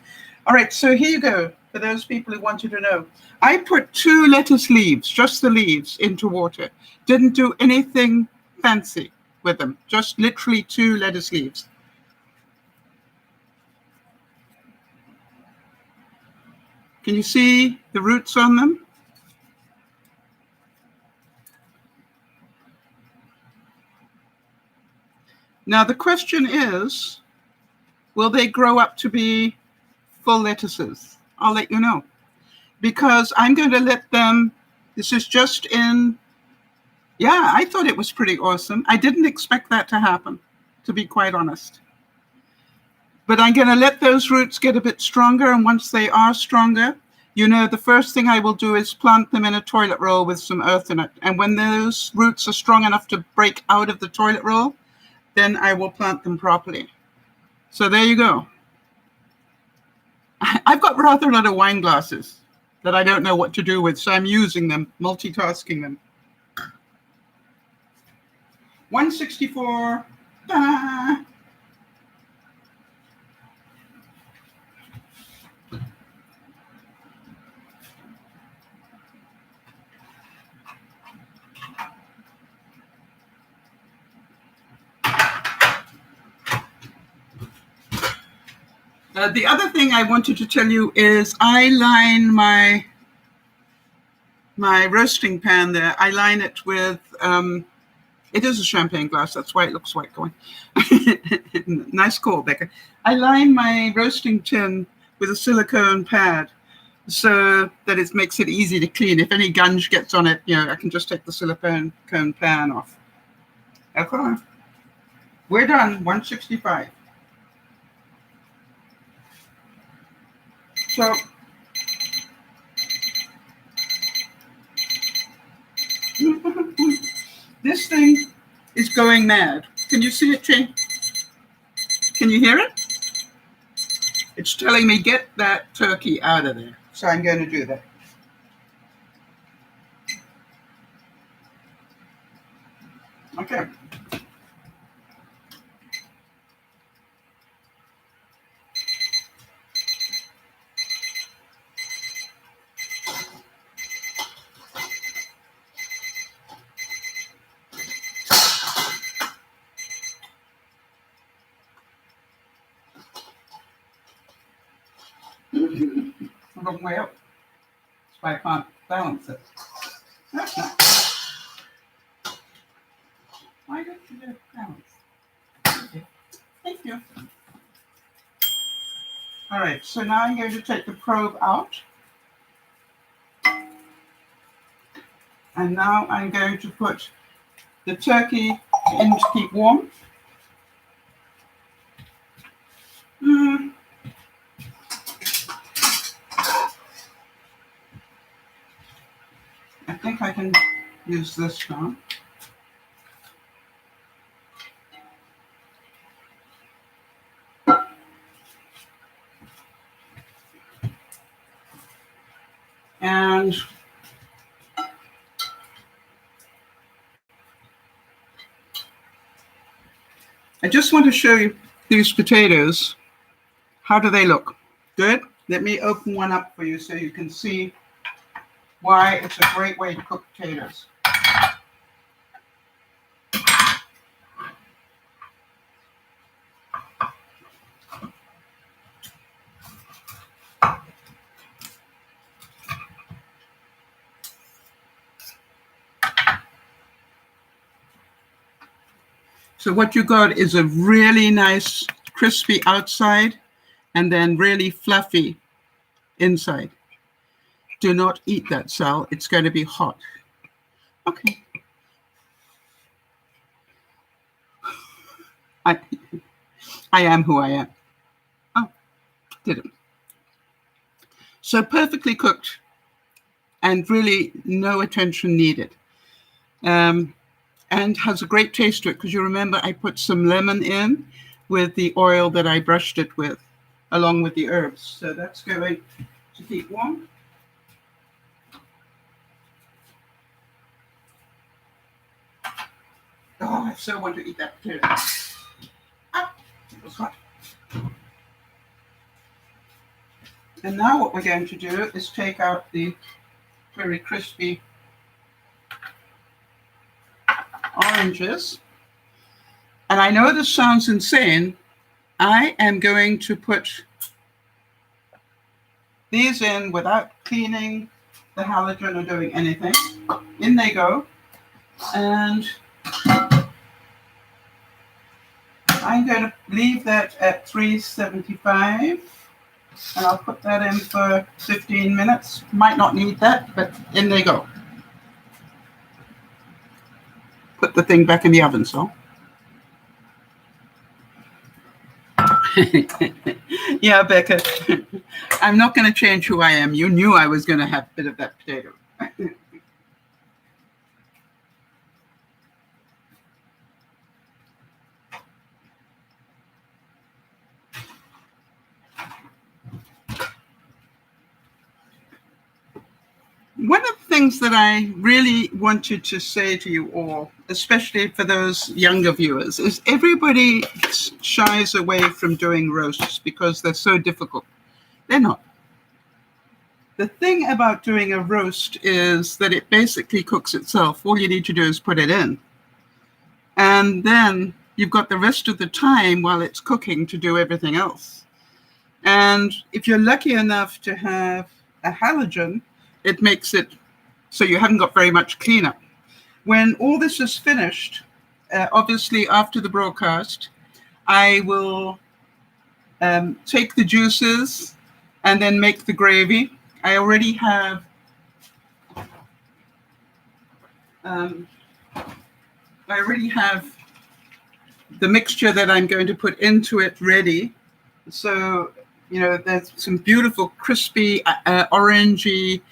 All right, so here you go. for those people who wanted to know. I put 2 lettuce leaves, just the leaves, into water. Didn't do anything fancy with them, just literally 2 lettuce leaves. Can you see the roots on them? Now the question is, will they grow up to be full lettuces? I'll let you know. Because I'm going to let them, this is just in, yeah, I thought it was pretty awesome. I didn't expect that to happen, to be quite honest. But I'm going to let those roots get a bit stronger, and once they are stronger, you know, the first thing I will do is plant them in a toilet roll with some earth in it. And when those roots are strong enough to break out of the toilet roll, then I will plant them properly. So there you go. I've got rather a lot of wine glasses that I don't know what to do with, so I'm using them, multitasking them. 164. Ta-da! The other thing I wanted to tell you is I line my roasting pan there. I line it with, it is a champagne glass, that's why it looks white going. Nice call, Becca. I line my roasting tin with a silicone pad so that it makes it easy to clean. If any gunge gets on it, you know, I can just take the silicone pan off. Okay. We're done, 165. So, this thing is going mad. Can you see it, Jane? Can you hear it? It's telling me get that turkey out of there. So I'm going to do that. Okay. Wrong way up. That's why I can't balance it. That's not. Why don't you do balance? Okay. Thank you. All right, so now I'm going to take the probe out. And now I'm going to put the turkey in to keep warm. I think I can use this now. And I just want to show you these potatoes. How do they look? Good? Let me open one up for you so you can see why it's a great way to cook potatoes. So what you got is a really nice crispy outside and then really fluffy inside. Do not eat that, Sal. It's going to be hot. Okay. I am who I am. Oh, didn't. So perfectly cooked and really no attention needed. And has a great taste to it because you remember I put some lemon in with the oil that I brushed it with, along with the herbs. So that's going to keep warm. Oh, I so want to eat that potato. Ah, it was hot. And now what we're going to do is take out the very crispy oranges. And I know this sounds insane. I am going to put these in without cleaning the halogen or doing anything. In they go. And I'm going to leave that at 375. And I'll put that in for 15 minutes. Might not need that, but in they go. Put the thing back in the oven, so. Yeah, Becca, I'm not going to change who I am. You knew I was going to have a bit of that potato. One of the things that I really wanted to say to you all, especially for those younger viewers, is everybody shies away from doing roasts because they're so difficult. They're not. The thing about doing a roast is that it basically cooks itself. All you need to do is put it in. And then you've got the rest of the time while it's cooking to do everything else. And if you're lucky enough to have a halogen, it makes it so you haven't got very much cleanup. When all this is finished, obviously after the broadcast, I will take the juices and then make the gravy. I already have the mixture that I'm going to put into it ready. So, you know, there's some beautiful crispy, orangey,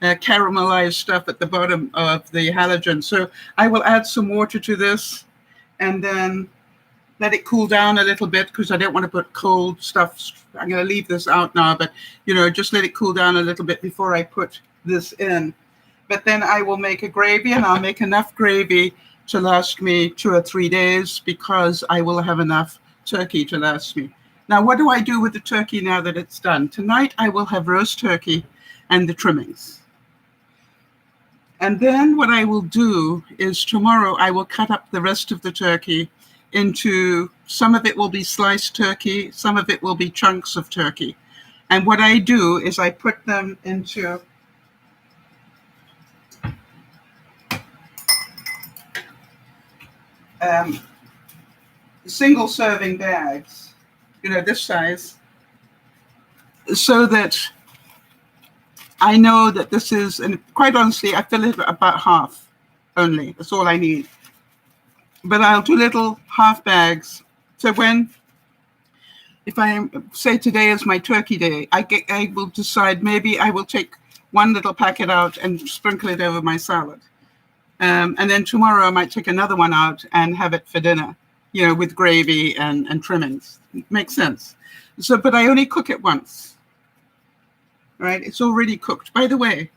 caramelized stuff at the bottom of the halogen. So I will add some water to this and then let it cool down a little bit because I don't want to put cold stuff. I'm going to leave this out now, but, you know, just let it cool down a little bit before I put this in. But then I will make a gravy, and I'll make enough gravy to last me 2 or 3 days because I will have enough turkey to last me. Now, what do I do with the turkey now that it's done? Tonight, I will have roast turkey and the trimmings. And then what I will do is tomorrow I will cut up the rest of the turkey into, some of it will be sliced turkey, some of it will be chunks of turkey. And what I do is I put them into single serving bags, you know, this size, so that I know that this is, and quite honestly, I fill it about half only. That's all I need. But I'll do little half bags. So if I say today is my turkey day, I will decide maybe I will take one little packet out and sprinkle it over my salad. And then tomorrow I might take another one out and have it for dinner, you know, with gravy and trimmings. Makes sense. So, but I only cook it once. Right? It's already cooked. By the way,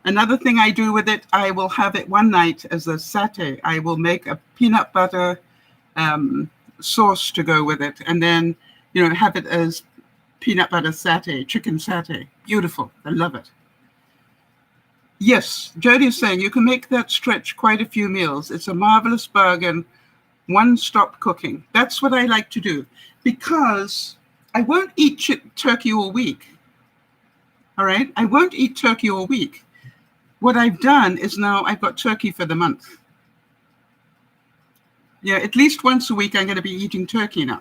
another thing I do with it, I will have it one night as a satay. I will make a peanut butter sauce to go with it, and then, you know, have it as peanut butter satay, chicken satay. Beautiful. I love it. Yes, Jody is saying you can make that stretch quite a few meals. It's a marvelous bargain. One-stop cooking. That's what I like to do because I won't eat turkey all week. All right, I won't eat turkey all week. What I've done is now I've got turkey for the month. Yeah, at least once a week I'm going to be eating turkey now.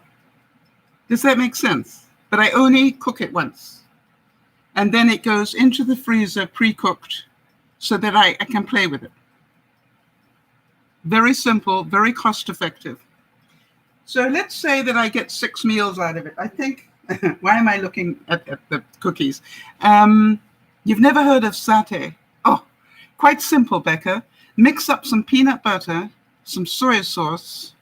Does that make sense? But I only cook it once. And then it goes into the freezer pre-cooked so that I can play with it. Very simple, very cost-effective. So let's say that I get 6 meals out of it. I think, why am I looking at the cookies? You've never heard of satay? Oh, quite simple, Becca. Mix up some peanut butter, some soy sauce.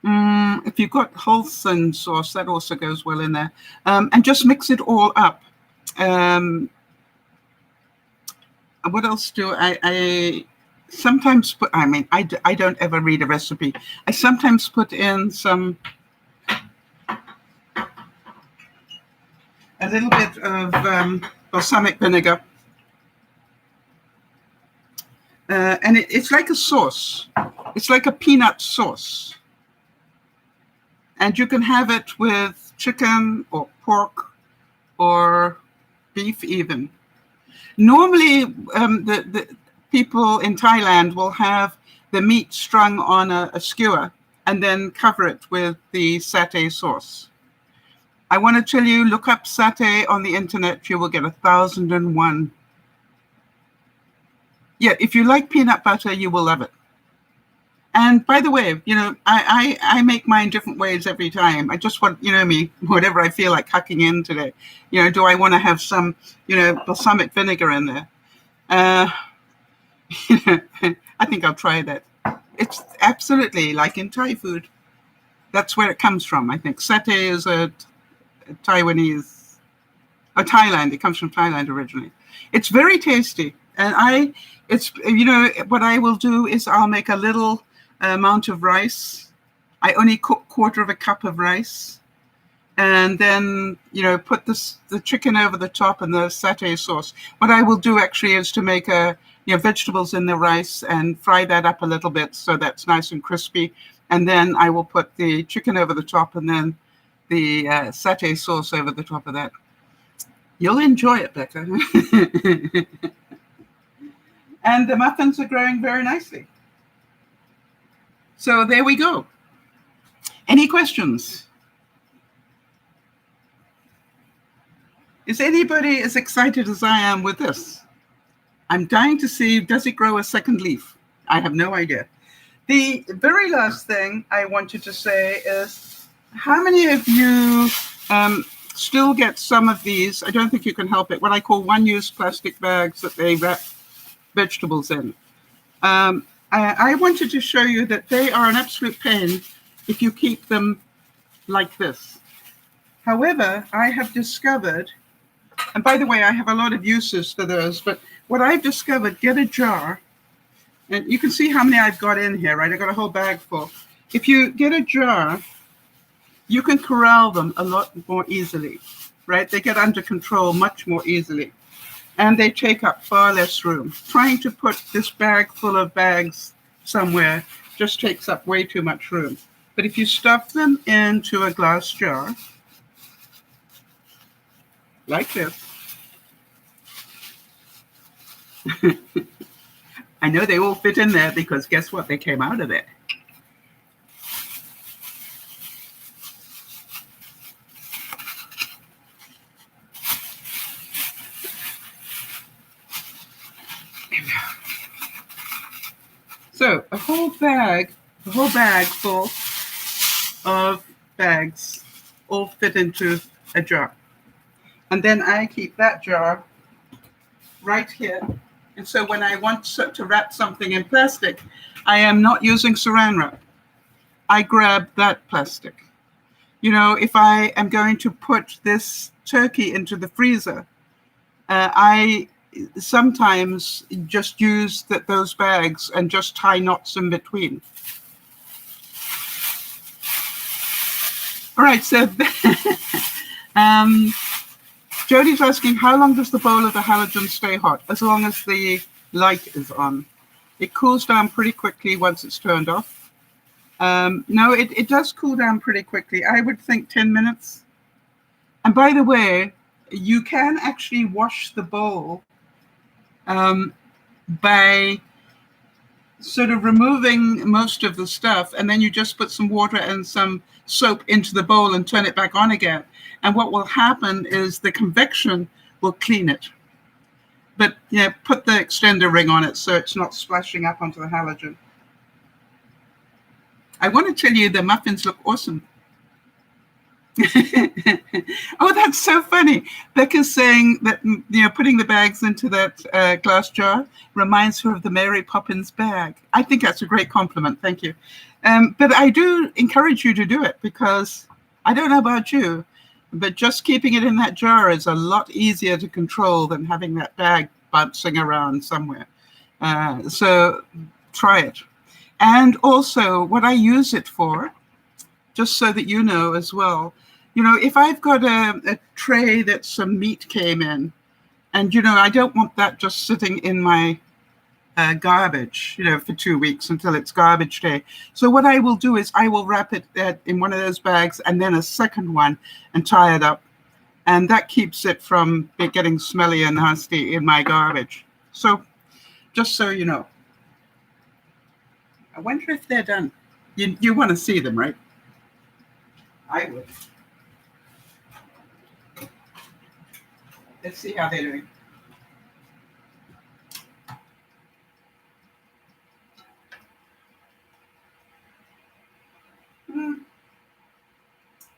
If you've got wholesome sauce, that also goes well in there. And just mix it all up. What else do I sometimes put? I mean, I don't ever read a recipe. I sometimes put in some a little bit of balsamic vinegar. And it's like a sauce. It's like a peanut sauce. And you can have it with chicken or pork or beef even. Normally, the people in Thailand will have the meat strung on a skewer and then cover it with the satay sauce. I want to tell you, look up satay on the internet. You will get 1,001. Yeah, if you like peanut butter, you will love it. And by the way, I make mine different ways every time. I just want, me, whatever I feel like hucking in today. Do I want to have some, balsamic vinegar in there? I think I'll try that. It's absolutely like in Thai food. That's where it comes from, I think. Satay is a Taiwanese, or Thailand. It comes from Thailand originally. It's very tasty. And what I will do is I'll make a little amount of rice. I only cook 1/4 cup of rice, and then put the chicken over the top and the satay sauce. What I will do actually is to make vegetables in the rice and fry that up a little bit so that's nice and crispy, and then I will put the chicken over the top and then the satay sauce over the top of that. You'll enjoy it, Becca. And the muffins are growing very nicely. So there we go. Any questions? Is anybody as excited as I am with this? I'm dying to see, does it grow a second leaf? I have no idea. The very last thing I wanted to say is, how many of you still get some of these, I don't think you can help it, what I call one-use plastic bags that they wrap vegetables in? I wanted to show you that they are an absolute pain if you keep them like this. However, I have discovered, and by the way, I have a lot of uses for those, but what I've discovered, get a jar, and you can see how many I've got in here, right? I got a whole bag full. If you get a jar, you can corral them a lot more easily, right? They get under control much more easily. And they take up far less room. Trying to put this bag full of bags somewhere just takes up way too much room. But if you stuff them into a glass jar, like this, I know they all fit in there because guess what? They came out of it. So a whole bag full of bags all fit into a jar. And then I keep that jar right here. And so when I want to wrap something in plastic, I am not using saran wrap. I grab that plastic. If I am going to put this turkey into the freezer, I sometimes just use those bags and just tie knots in between. All right, so Jody's asking, how long does the bowl of the halogen stay hot? As long as the light is on. It cools down pretty quickly once it's turned off. No, it does cool down pretty quickly. I would think 10 minutes. And by the way, you can actually wash the bowl by sort of removing most of the stuff, and then you just put some water and some soap into the bowl and turn it back on again. And what will happen is the convection will clean it. But put the extender ring on it so it's not splashing up onto the halogen. I want to tell you the muffins look awesome. Oh, that's so funny. Becca's saying that putting the bags into that glass jar reminds her of the Mary Poppins bag. I think that's a great compliment. Thank you. But I do encourage you to do it because I don't know about you, but just keeping it in that jar is a lot easier to control than having that bag bouncing around somewhere. So try it. And also what I use it for, just so that you know as well, If I've got a tray that some meat came in, and, I don't want that just sitting in my garbage, for 2 weeks until it's garbage day. So what I will do is I will wrap it in one of those bags and then a second one and tie it up. And that keeps it from it getting smelly and nasty in my garbage. So just so you know. I wonder if they're done. You want to see them, right? I would. Let's see how they're doing.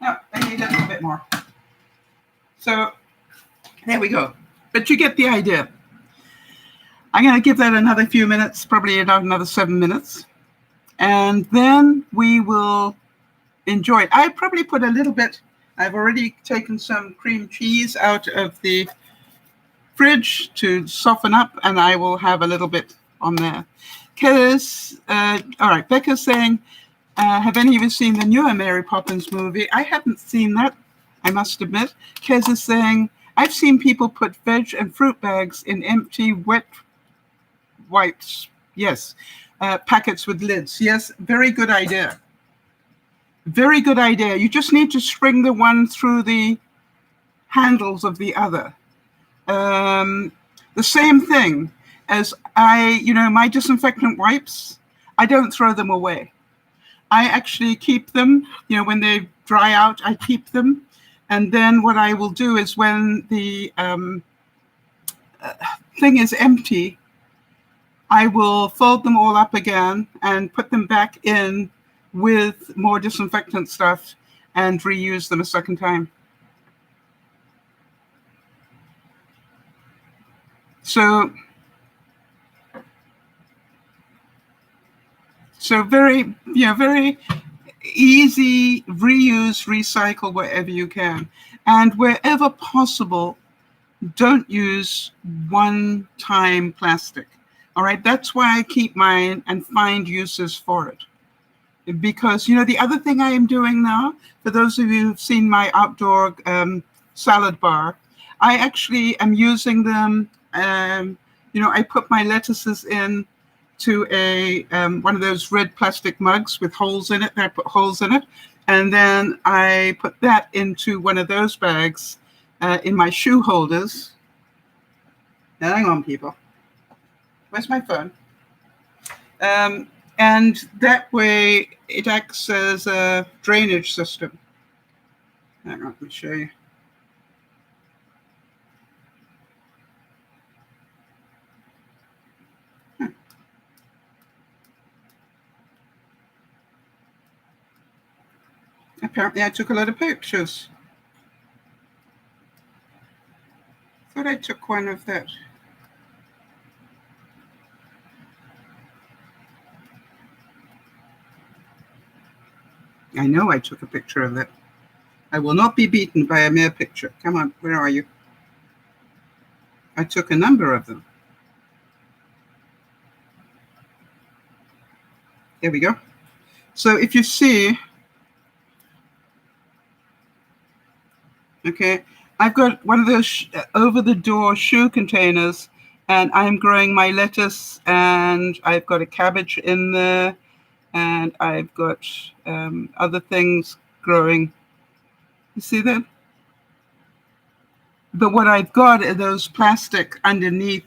Oh, I need a little bit more. So there we go. But you get the idea. I'm going to give that another few minutes, probably another 7 minutes. And then we will enjoy it. I probably put a little bit. I've already taken some cream cheese out of the fridge to soften up, and I will have a little bit on there. All right, Becca's saying, have any of you seen the newer Mary Poppins movie? I haven't seen that, I must admit. Kez is saying, I've seen people put veg and fruit bags in empty wet wipes. Yes. Packets with lids. Yes, very good idea. Very good idea. You just need to string the one through the handles of the other. The same thing as my disinfectant wipes, I don't throw them away. I actually keep them, when they dry out, I keep them. And then what I will do is when the thing is empty, I will fold them all up again and put them back in with more disinfectant stuff and reuse them a second time. So very, very easy, reuse, recycle wherever you can. And wherever possible, don't use one-time plastic. All right, that's why I keep mine and find uses for it. Because, the other thing I am doing now, for those of you who've seen my outdoor salad bar, I actually am using them. I put my lettuces in to one of those red plastic mugs with holes in it. I put holes in it. And then I put that into one of those bags in my shoe holders. Now, hang on, people. Where's my phone? And that way it acts as a drainage system. Hang on, let me show you. Apparently I took a lot of pictures. Thought I took one of that. I know I took a picture of it. I will not be beaten by a mere picture. Come on, where are you? I took a number of them. There we go. So if you see, okay, I've got one of those over-the-door shoe containers, and I'm growing my lettuce, and I've got a cabbage in there, and I've got other things growing. You see that? But what I've got are those plastic underneath,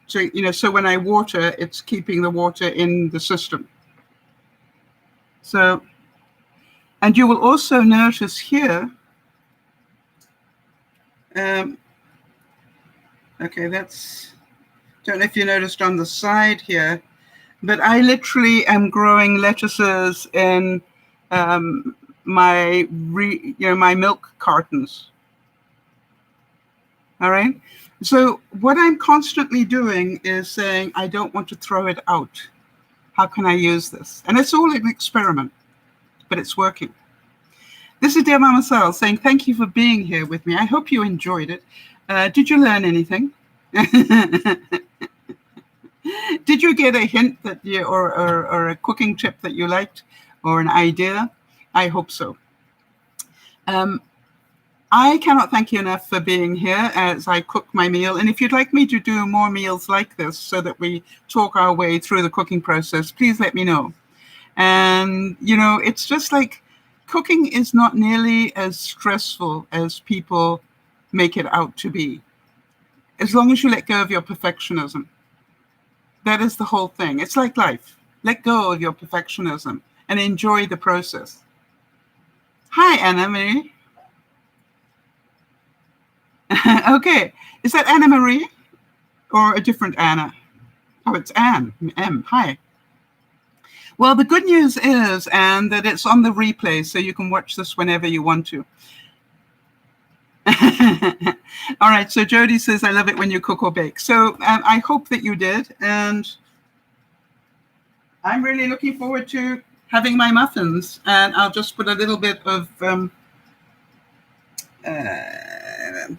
so when I water, it's keeping the water in the system. So, and you will also notice here, okay, don't know if you noticed on the side here, but I literally am growing lettuces in my milk cartons. All right. So what I'm constantly doing is saying, I don't want to throw it out. How can I use this? And it's all an experiment, but it's working. This is DearMamaSal saying, thank you for being here with me. I hope you enjoyed it. Did you learn anything? Did you get a hint that or a cooking tip that you liked, or an idea? I hope so. I cannot thank you enough for being here as I cook my meal. And if you'd like me to do more meals like this so that we talk our way through the cooking process, please let me know. And, it's just like cooking is not nearly as stressful as people make it out to be. As long as you let go of your perfectionism. That is the whole thing. It's like life. Let go of your perfectionism and enjoy the process. Hi, Anna Marie. Okay. Is that Anna Marie or a different Anna? Oh, it's Anne. M. Hi. Well, the good news is, Anne, that it's on the replay, so you can watch this whenever you want to. All right. So Jody says, I love it when you cook or bake. So I hope that you did. And I'm really looking forward to having my muffins. And I'll just put a little bit of,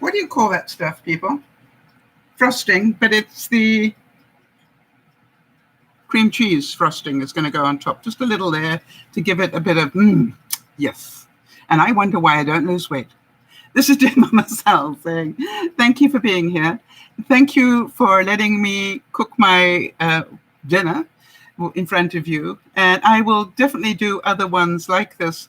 what do you call that stuff, people? Frosting, but it's the cream cheese frosting is going to go on top. Just a little there to give it a bit of, yes. And I wonder why I don't lose weight. This is DearMamaSal saying, thank you for being here. Thank you for letting me cook my dinner in front of you. And I will definitely do other ones like this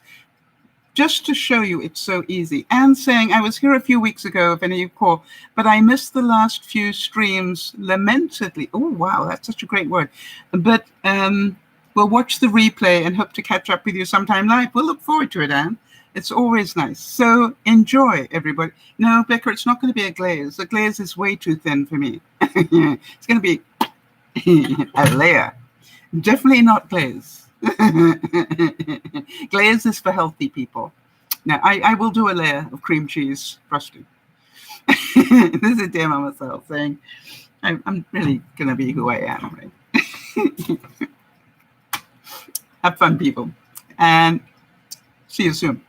just to show you it's so easy. And saying, I was here a few weeks ago, if any of you call, but I missed the last few streams lamentably. Oh, wow, that's such a great word. But we'll watch the replay and hope to catch up with you sometime live. We'll look forward to it, Anne. It's always nice. So enjoy, everybody. No, Becca, it's not going to be a glaze. The glaze is way too thin for me. It's going to be a layer. Definitely not glaze. Glaze is for healthy people. Now, I will do a layer of cream cheese frosting. This is DearMamaSal saying, I'm really going to be who I am. Right? Have fun, people. And see you soon.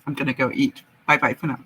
I'm going to go eat. Bye-bye for now.